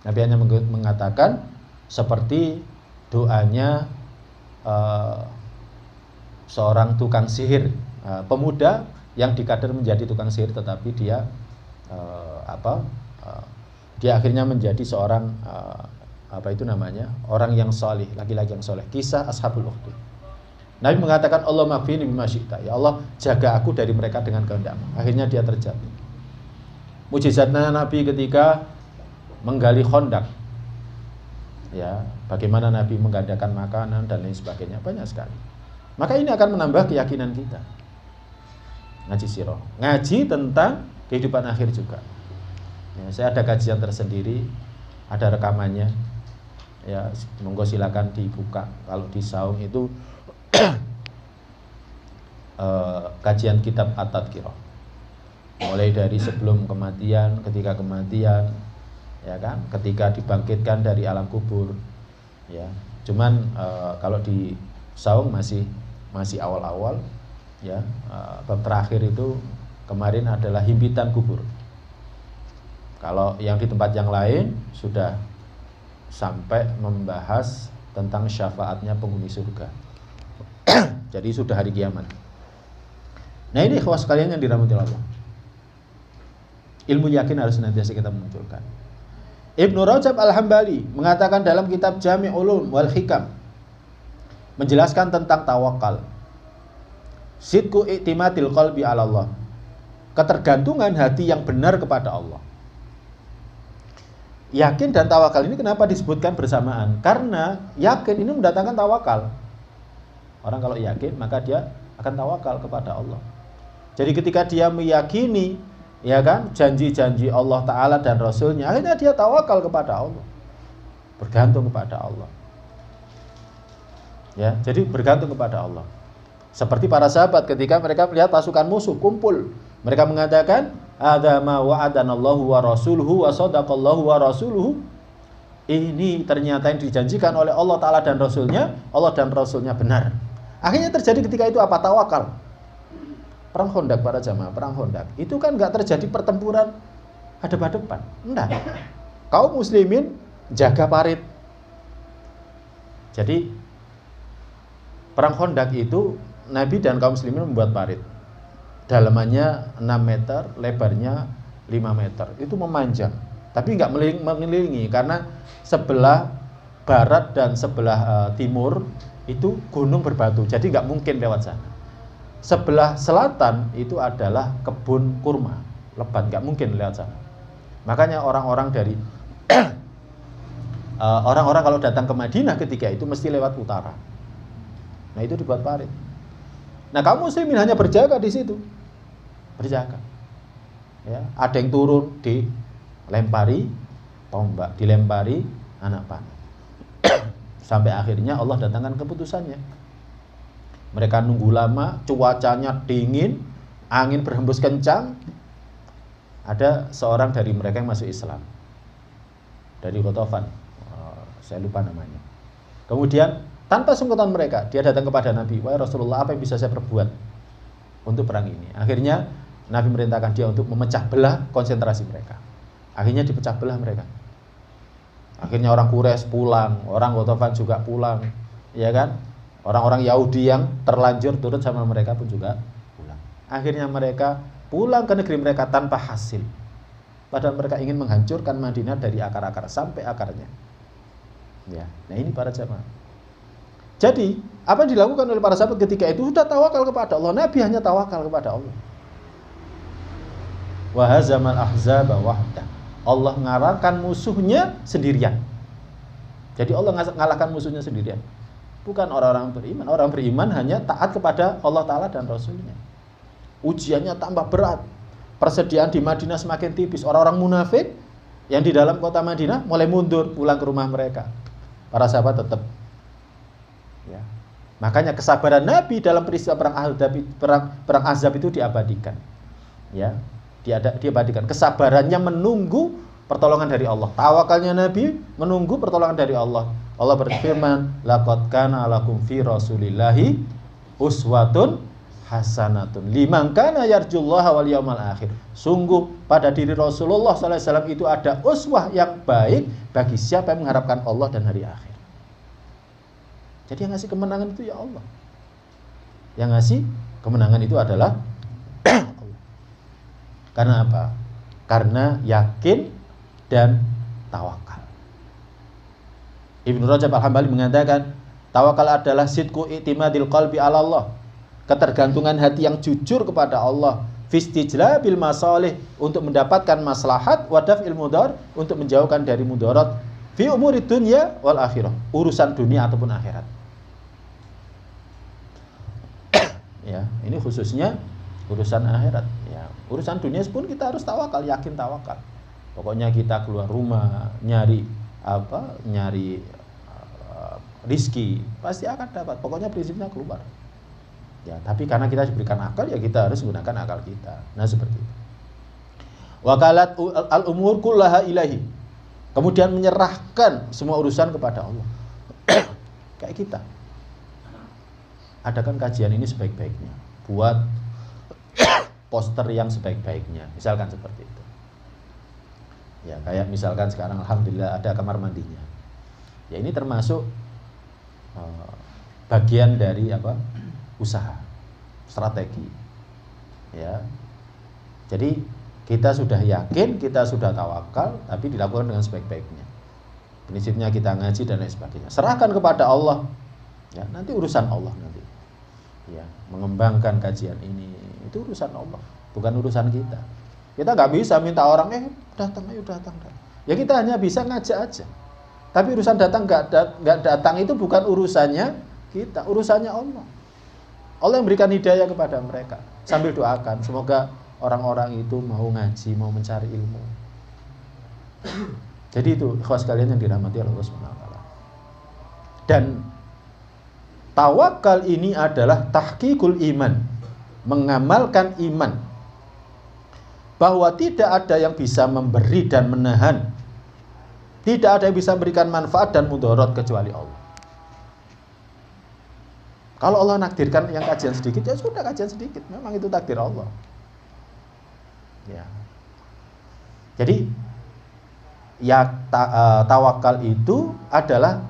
Nabi hanya mengatakan seperti doanya seorang tukang sihir, pemuda yang dikader menjadi tukang sihir tetapi dia dia akhirnya menjadi seorang orang yang soleh, laki-laki yang soleh. Kisah Ashabul Ukhdud. Nabi mengatakan, Allah maghfirni bima syi'ta, ya Allah jaga aku dari mereka dengan kehendak-Mu. Akhirnya dia terjatuh. Mujizatnya Nabi ketika menggali Khandaq, ya, bagaimana Nabi menggandakan makanan dan lain sebagainya, banyak sekali. Maka ini akan menambah keyakinan kita. Ngaji sirah, ngaji tentang kehidupan akhir juga. Ya, saya ada kajian tersendiri, ada rekamannya. Ya, monggo silakan dibuka. Kalau di Saung itu kajian kitab At-Tadhkirah. Mulai dari sebelum kematian, ketika kematian, ya kan, ketika dibangkitkan dari alam kubur. Ya, cuman kalau di Saung masih awal-awal, ya. Bab terakhir itu kemarin adalah himpitan kubur. Kalau yang di tempat yang lain sudah sampai membahas tentang syafaatnya penghuni surga. Jadi sudah hari kiamat. Nah, ini ikhwah sekalian yang dirahmati Allah. Ilmu yakin harus senantiasa kita munculkan. Ibnu Rajab Al-Hambali mengatakan dalam kitab Jami' Ulum wal Hikam, menjelaskan tentang tawakal. Sidqu i'timadil qalbi 'ala Allah. Ketergantungan hati yang benar kepada Allah. Yakin dan tawakal ini kenapa disebutkan bersamaan? Karena yakin ini mendatangkan tawakal. Orang kalau yakin maka dia akan tawakal kepada Allah. Jadi ketika dia meyakini, ya kan, janji-janji Allah Ta'ala dan Rasulnya, akhirnya dia tawakal kepada Allah, bergantung kepada Allah. Ya, jadi bergantung kepada Allah. Seperti para sahabat ketika mereka melihat pasukan musuh kumpul, mereka mengatakan, "Adza ma wa'adanallahu wa rasuluhu wa shadaqallahu wa rasuluhu." Ini ternyata yang dijanjikan oleh Allah Ta'ala dan Rasulnya, Allah dan Rasulnya benar. Akhirnya terjadi ketika itu apa? Tawakal. Perang Khandaq para jamaah, perang Khandaq itu kan nggak terjadi pertempuran hadap-hadapan, enggak. Kaum muslimin jaga parit. Jadi perang Khandaq itu Nabi dan kaum muslimin membuat parit. Dalamannya 6 meter, lebarnya 5 meter. Itu memanjang, tapi nggak mengelilingi karena sebelah barat dan sebelah timur itu gunung berbatu, jadi nggak mungkin lewat sana. Sebelah selatan itu adalah kebun kurma lebat, nggak mungkin lewat sana. Makanya orang-orang dari orang-orang kalau datang ke Madinah ketika itu mesti lewat utara. Nah, itu dibuat parit. Nah, kaum muslimin hanya berjaga di situ, berjaga. Ya, ada yang turun dilempari tombak, dilempari anak panah. Sampai akhirnya Allah datangkan keputusannya. Mereka nunggu lama, cuacanya dingin, angin berhembus kencang. Ada seorang dari mereka yang masuk Islam, dari Ghatafan, saya lupa namanya. Kemudian tanpa sungkutan mereka, dia datang kepada Nabi, "Wahai Rasulullah, apa yang bisa saya perbuat untuk perang ini?" Akhirnya Nabi merintahkan dia untuk memecah belah konsentrasi mereka. Akhirnya dipecah belah mereka. Akhirnya orang Quraisy pulang, orang Ghatafan juga pulang, ya kan? Orang-orang Yahudi yang terlanjur turut sama mereka pun juga pulang. Akhirnya mereka pulang ke negeri mereka tanpa hasil. Padahal mereka ingin menghancurkan Madinah dari akar-akar sampai akarnya. Ya, nah ini para jamaah. Jadi, apa yang dilakukan oleh para sahabat ketika itu sudah tawakal kepada Allah. Nabi hanya tawakal kepada Allah. Wa hazamal ahzaba wahdah. Allah mengalahkan musuhnya sendirian. Jadi Allah mengalahkan musuhnya sendirian. Bukan orang-orang beriman. Orang beriman hanya taat kepada Allah Ta'ala dan Rasulnya. Ujiannya tambah berat. Persediaan di Madinah semakin tipis. Orang-orang munafik yang di dalam kota Madinah mulai mundur pulang ke rumah mereka. Para sahabat tetap. Ya. Makanya kesabaran Nabi dalam peristiwa perang Ahzab itu diabadikan. Ya. Diabadikan. Kesabarannya menunggu pertolongan dari Allah. Tawakalnya Nabi menunggu pertolongan dari Allah. Allah berfirman, "Laqad kana lakum fi Rasulillahi uswatun hasanatun liman kana yarjullaha wal yaumal akhir." Sungguh pada diri Rasulullah sallallahu alaihi wasallam itu ada uswah yang baik bagi siapa yang mengharapkan Allah dan hari akhir. Jadi yang ngasih kemenangan itu ya Allah. Yang ngasih kemenangan itu adalah Allah. Karena apa? Karena yakin dan tawakal. Ibnu Rajab Al-Hambali mengatakan, tawakal adalah sidqu i'timadil qalbi 'ala Allah. Ketergantungan hati yang jujur kepada Allah, fistijlabil masalih, untuk mendapatkan maslahat, wadaf'il mudar, untuk menjauhkan dari mudarat, fi umuri dunya wal akhirah, urusan dunia ataupun akhirat. Ya, ini khususnya urusan akhirat. Ya, urusan dunia pun kita harus tawakal, yakin tawakal. Pokoknya kita keluar rumah nyari rizki, pasti akan dapat. Pokoknya prinsipnya keluar. Ya, tapi karena kita diberikan akal, ya kita harus menggunakan akal kita. Nah, seperti itu. Wakalat al-umur kullaha ilahi. Kemudian menyerahkan semua urusan kepada Allah. Kayak kita. Adakan kajian ini sebaik-baiknya. Buat poster yang sebaik-baiknya. Misalkan seperti itu. Ya, kayak misalkan sekarang alhamdulillah ada kamar mandinya. Ya, ini termasuk bagian dari usaha, strategi. Ya. Jadi kita sudah yakin, kita sudah tawakal, tapi dilakukan dengan sebaik-baiknya. Prinsipnya kita ngaji dan lain sebagainya. Serahkan kepada Allah. Ya, nanti urusan Allah nanti. Ya, mengembangkan kajian ini itu urusan Allah, bukan urusan kita. Kita nggak bisa minta orang datang, ayo datang. Ya kita hanya bisa ngajak aja. Tapi urusan datang nggak datang itu bukan urusannya kita, urusannya Allah. Allah yang berikan hidayah kepada mereka. Sambil doakan, semoga orang-orang itu mau ngaji, mau mencari ilmu. Jadi itu ikhwas kalian yang dirahmati Allah Subhanahu wa taala. Dan tawakal ini adalah tahqiqul iman, mengamalkan iman, bahwa tidak ada yang bisa memberi dan menahan, tidak ada yang bisa memberikan manfaat dan mudarat kecuali Allah. Kalau Allah nakdirkan yang kajian sedikit, ya sudah kajian sedikit, memang itu takdir Allah. Ya. Jadi ya tawakal itu adalah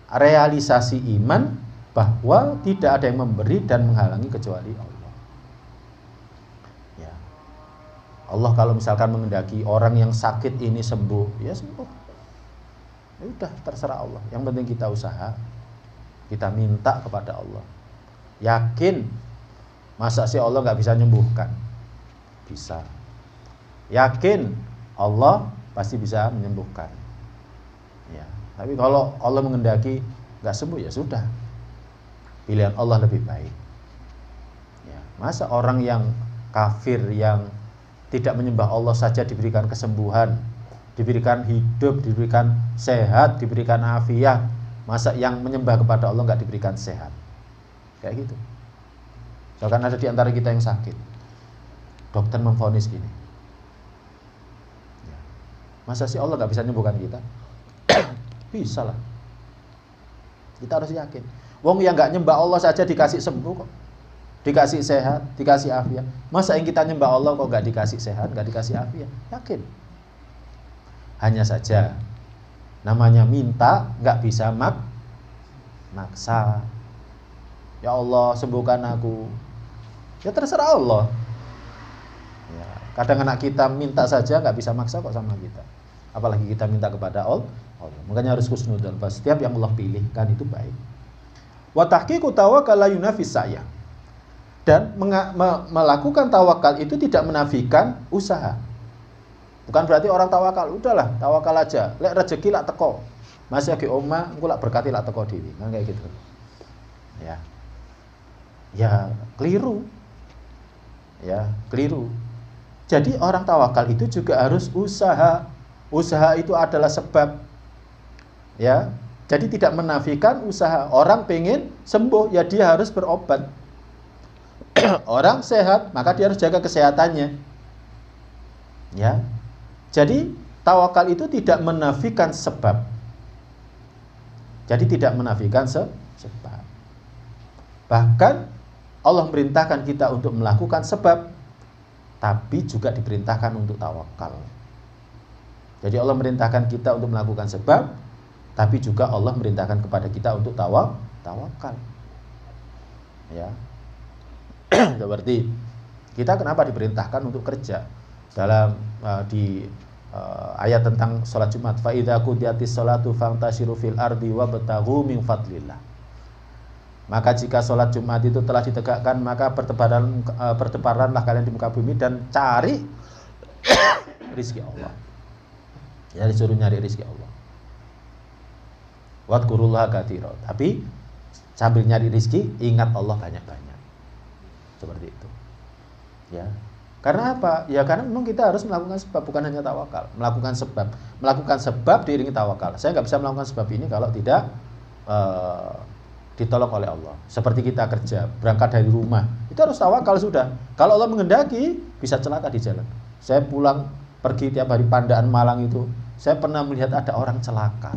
realisasi iman bahwa tidak ada yang memberi dan menghalangi kecuali Allah. Ya. Allah kalau misalkan menghendaki orang yang sakit ini sembuh, ya sembuh. Ya udah, terserah Allah. Yang penting kita usaha, kita minta kepada Allah. Yakin, masa sih Allah nggak bisa menyembuhkan? Bisa. Yakin, Allah pasti bisa menyembuhkan. Ya. Tapi kalau Allah menghendaki nggak sembuh, ya sudah. Pilihan Allah lebih baik. Ya, masa orang yang kafir, yang tidak menyembah Allah saja diberikan kesembuhan, diberikan hidup, diberikan sehat, diberikan afiat, masa yang menyembah kepada Allah nggak diberikan sehat? Kayak gitu. Misalkan ada di antara kita yang sakit, dokter memvonis gini, ya, masa sih Allah nggak bisa menyembuhkan kita? Bisa lah. Kita harus yakin. Wong yang nggak nyembah Allah saja dikasih sembuh kok, dikasih sehat, dikasih afiat. Masa yang kita nyembah Allah kok nggak dikasih sehat, nggak dikasih afiat? Yakin. Hanya saja namanya minta nggak bisa maksa. Ya Allah sembuhkan aku. Ya terserah Allah. Ya, kadang anak kita minta saja nggak bisa maksa kok sama kita. Apalagi kita minta kepada Allah. Makanya harus husnudzon. Setiap yang Allah pilihkan itu baik. Wa tahqiqu tawakkal la yunafis sa'ya. Dan melakukan tawakal itu tidak menafikan usaha. Bukan berarti orang tawakal, udahlah tawakal aja, lek rezeki lak teko. Masih lagi oma, engko lak berkati lak teko dhewe. Kan kayak gitu. Ya. Ya, keliru. Ya, keliru. Jadi orang tawakal itu juga harus usaha. Usaha itu adalah sebab. Ya. Jadi tidak menafikan usaha. Orang pengen sembuh, ya dia harus berobat. Orang sehat, maka dia harus jaga kesehatannya. Ya. Jadi tawakal itu tidak menafikan sebab. Jadi tidak menafikan sebab. Bahkan Allah memerintahkan kita untuk melakukan sebab, tapi juga diperintahkan untuk tawakal. Jadi Allah memerintahkan kita untuk melakukan sebab, tapi juga Allah memerintahkan kepada kita untuk tawakal. Ya. Seperti kita kenapa diperintahkan untuk kerja? dalam di ayat tentang sholat Jumat, fa idza qudiyatis sholatu fantashiru fil ardi wabtaghu min fadlillah. Maka jika sholat Jumat itu telah ditegakkan, maka bertebaranlah kalian di muka bumi dan cari rizki Allah. Ya, disuruh nyari rizki Allah. Wadkurullaha katsira. Tapi sambil nyari rizki, ingat Allah banyak-banyak. Seperti itu. Ya. Karena apa? Ya karena memang kita harus melakukan sebab, bukan hanya tawakal. Melakukan sebab diiringi tawakal. Saya nggak bisa melakukan sebab ini kalau tidak ditolong oleh Allah. Seperti kita kerja, berangkat dari rumah, itu harus tawakal sudah. Kalau Allah menghendaki, bisa celaka di jalan. Saya pulang pergi tiap hari Pandaan Malang itu, saya pernah melihat ada orang celaka.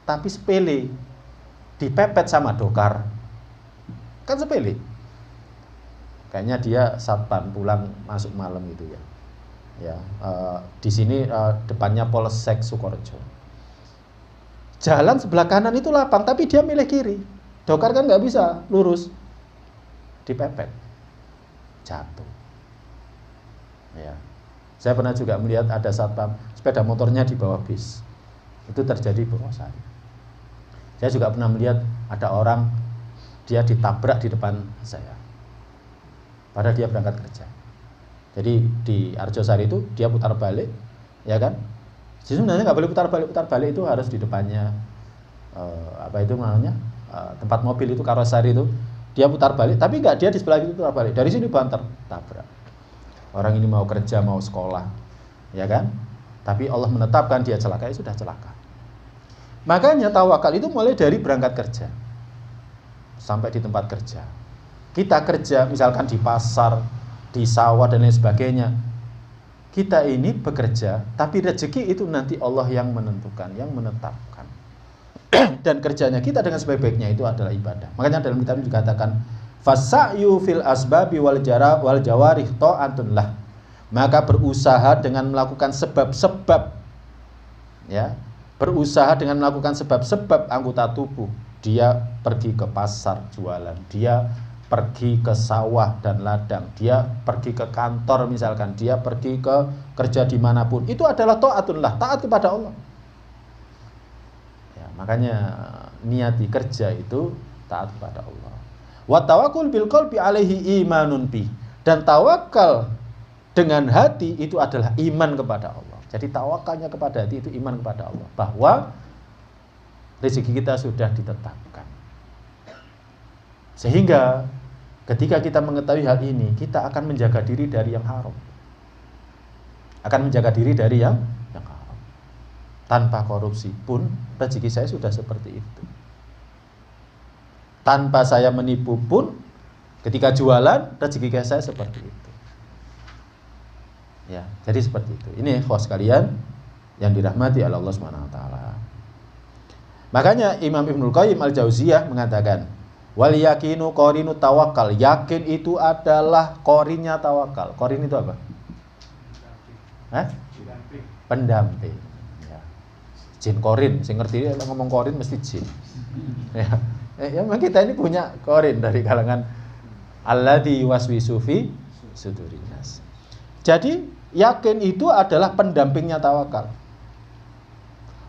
Tapi sepele, dipepet sama dokar. Kan sepele. Kayaknya dia satpam pulang masuk malam gitu ya. Ya, di sini depannya Polsek Sukorejo. Jalan sebelah kanan itu lapang, tapi dia milih kiri. Dokar kan nggak bisa lurus, dipepet, jatuh. Ya, saya pernah juga melihat ada satpam sepeda motornya di bawah bis. Itu terjadi di Purwosari. Saya juga pernah melihat ada orang dia ditabrak di depan saya. Padahal dia berangkat kerja. Jadi di Arjosari itu dia putar balik, ya kan? Sebenarnya nggak boleh putar balik itu harus di depannya apa itu namanya tempat mobil itu karosari itu dia putar balik, tapi nggak, dia di sebelah itu putar balik. Dari sini banter, tabrak. Orang ini mau kerja mau sekolah, ya kan? Tapi Allah menetapkan dia celaka, ya sudah celaka. Makanya tawakal itu mulai dari berangkat kerja sampai di tempat kerja. Kita kerja misalkan di pasar, di sawah dan lain sebagainya. Kita ini bekerja, tapi rezeki itu nanti Allah yang menentukan, yang menetapkan. Dan kerjanya kita dengan sebaik-baiknya itu adalah ibadah. Makanya dalam kitab ini dikatakan, fasa'yu fil asbabi wal jawarih ta'atun lah. Maka berusaha dengan melakukan sebab-sebab, ya, berusaha dengan melakukan sebab-sebab anggota tubuh. Dia pergi ke pasar jualan, dia pergi ke sawah dan ladang, dia pergi ke kantor misalkan, dia pergi ke kerja dimanapun, itu adalah ta'atullah, taat kepada Allah. Ya, makanya niati kerja itu taat kepada Allah. Wa tawakkul bil qalbi alaihi imanun bi. Dan tawakal dengan hati itu adalah iman kepada Allah. Jadi tawakalnya kepada hati itu iman kepada Allah, bahwa rezeki kita sudah ditetapkan. Sehingga ketika kita mengetahui hal ini, kita akan menjaga diri dari yang haram. Akan menjaga diri dari yang haram. Tanpa korupsi pun rezeki saya sudah seperti itu. Tanpa saya menipu pun ketika jualan rezeki saya seperti itu. Ya, jadi seperti itu. Ini ikhwas sekalian yang dirahmati oleh Allah Subhanahu wa taala. Makanya Imam Ibnul Qayyim Al-Jauziyah mengatakan, wal yakinu qorinu tawakal. Yakin itu adalah korinnya tawakal. Korin itu apa? Pendamping. Ya. Jin korin. Saya ngerti ngomong korin mesti jin. Ya. Memang kita ini punya korin dari kalangan alladzi waswisu fi sudurin nas. Jadi yakin itu adalah pendampingnya tawakal.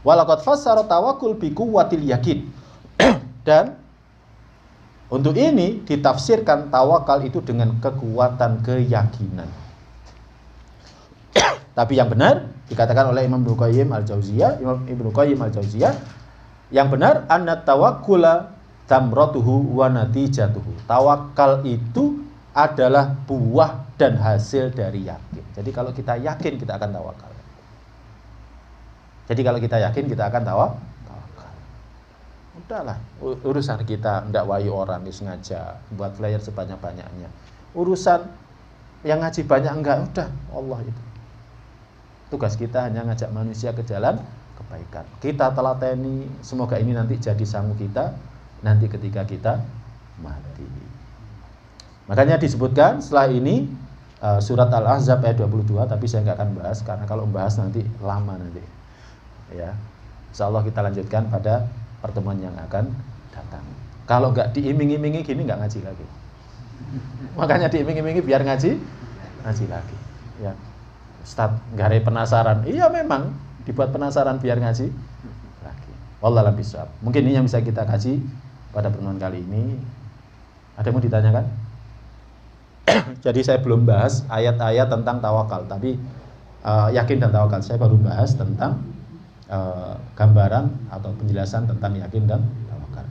Walaqad fassara tawakkul bi quwwatil yakin. Dan untuk ini ditafsirkan tawakal itu dengan kekuatan keyakinan. Tapi yang benar dikatakan oleh Imam Ibnu Qayyim Al-Jauziyah, yang benar anna tawakkula tamratuhu wa natijatuhu. Tawakal itu adalah buah dan hasil dari yakin. Jadi kalau kita yakin kita akan tawakal. Jadi kalau kita yakin kita akan tawakal. Udahlah, urusan kita ndak wayu orang ini sengaja buat flyer sebanyak-banyaknya. Urusan yang ngaji banyak enggak, udah Allah itu. Tugas kita hanya ngajak manusia ke jalan kebaikan. Kita telateni, semoga ini nanti jadi sangu kita nanti ketika kita mati. Makanya disebutkan setelah ini surat Al-Ahzab ayat 22, tapi saya nggak akan bahas karena kalau membahas nanti lama nanti. Ya, insyaallah kita lanjutkan pada pertemuan yang akan datang. Kalau nggak diiming-imingi gini nggak ngaji lagi. Makanya diiming-imingi biar ngaji lagi. Ya. Ustaz, gare penasaran. Iya memang dibuat penasaran biar ngaji lagi. Wallahu a'lam bishawab. Mungkin ini yang bisa kita kaji pada pertemuan kali ini. Ada yang mau ditanyakan? Jadi saya belum bahas ayat-ayat tentang tawakal, tapi yakin dan tawakal. Saya baru bahas tentang gambaran atau penjelasan tentang yakin dan tawakal.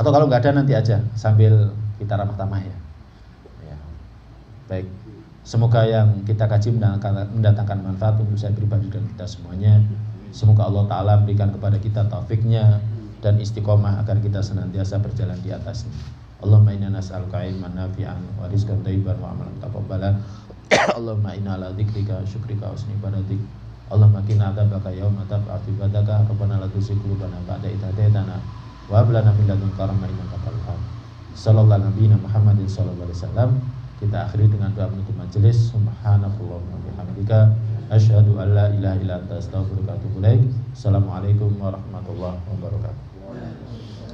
Atau kalau nggak ada nanti aja sambil kita ramah tamah ya. Baik, semoga yang kita kaji mendatangkan manfaat untuk saya pribadi dan kita semuanya. Semoga Allah Ta'ala berikan kepada kita taufiknya dan istiqomah agar kita senantiasa berjalan di atasnya. Allahumma inna nas'aluka ilman nafi'an wa rizqan thayyiban wa amalan taqabbalan. Allahumma inna ala dzikrika wa syukrika wa husni ibadatik. Allahumma qina adzabaka yauma tab'atu ibadaka. Rabbana la tuzigh qulubana ba'da idh hadaytana wa hab lana min ladunka rahmah innaka antal wahhab. Sallallahu nabiyana Muhammadin sallallahu alaihi wasallam. Kita akhiri dengan doa penutup majelis. Subhanakallahumma wa bihamdika asyhadu an la ilaha illa anta astaghfiruka wa atubu ilaik. Assalamualaikum warahmatullahi wabarakatuh.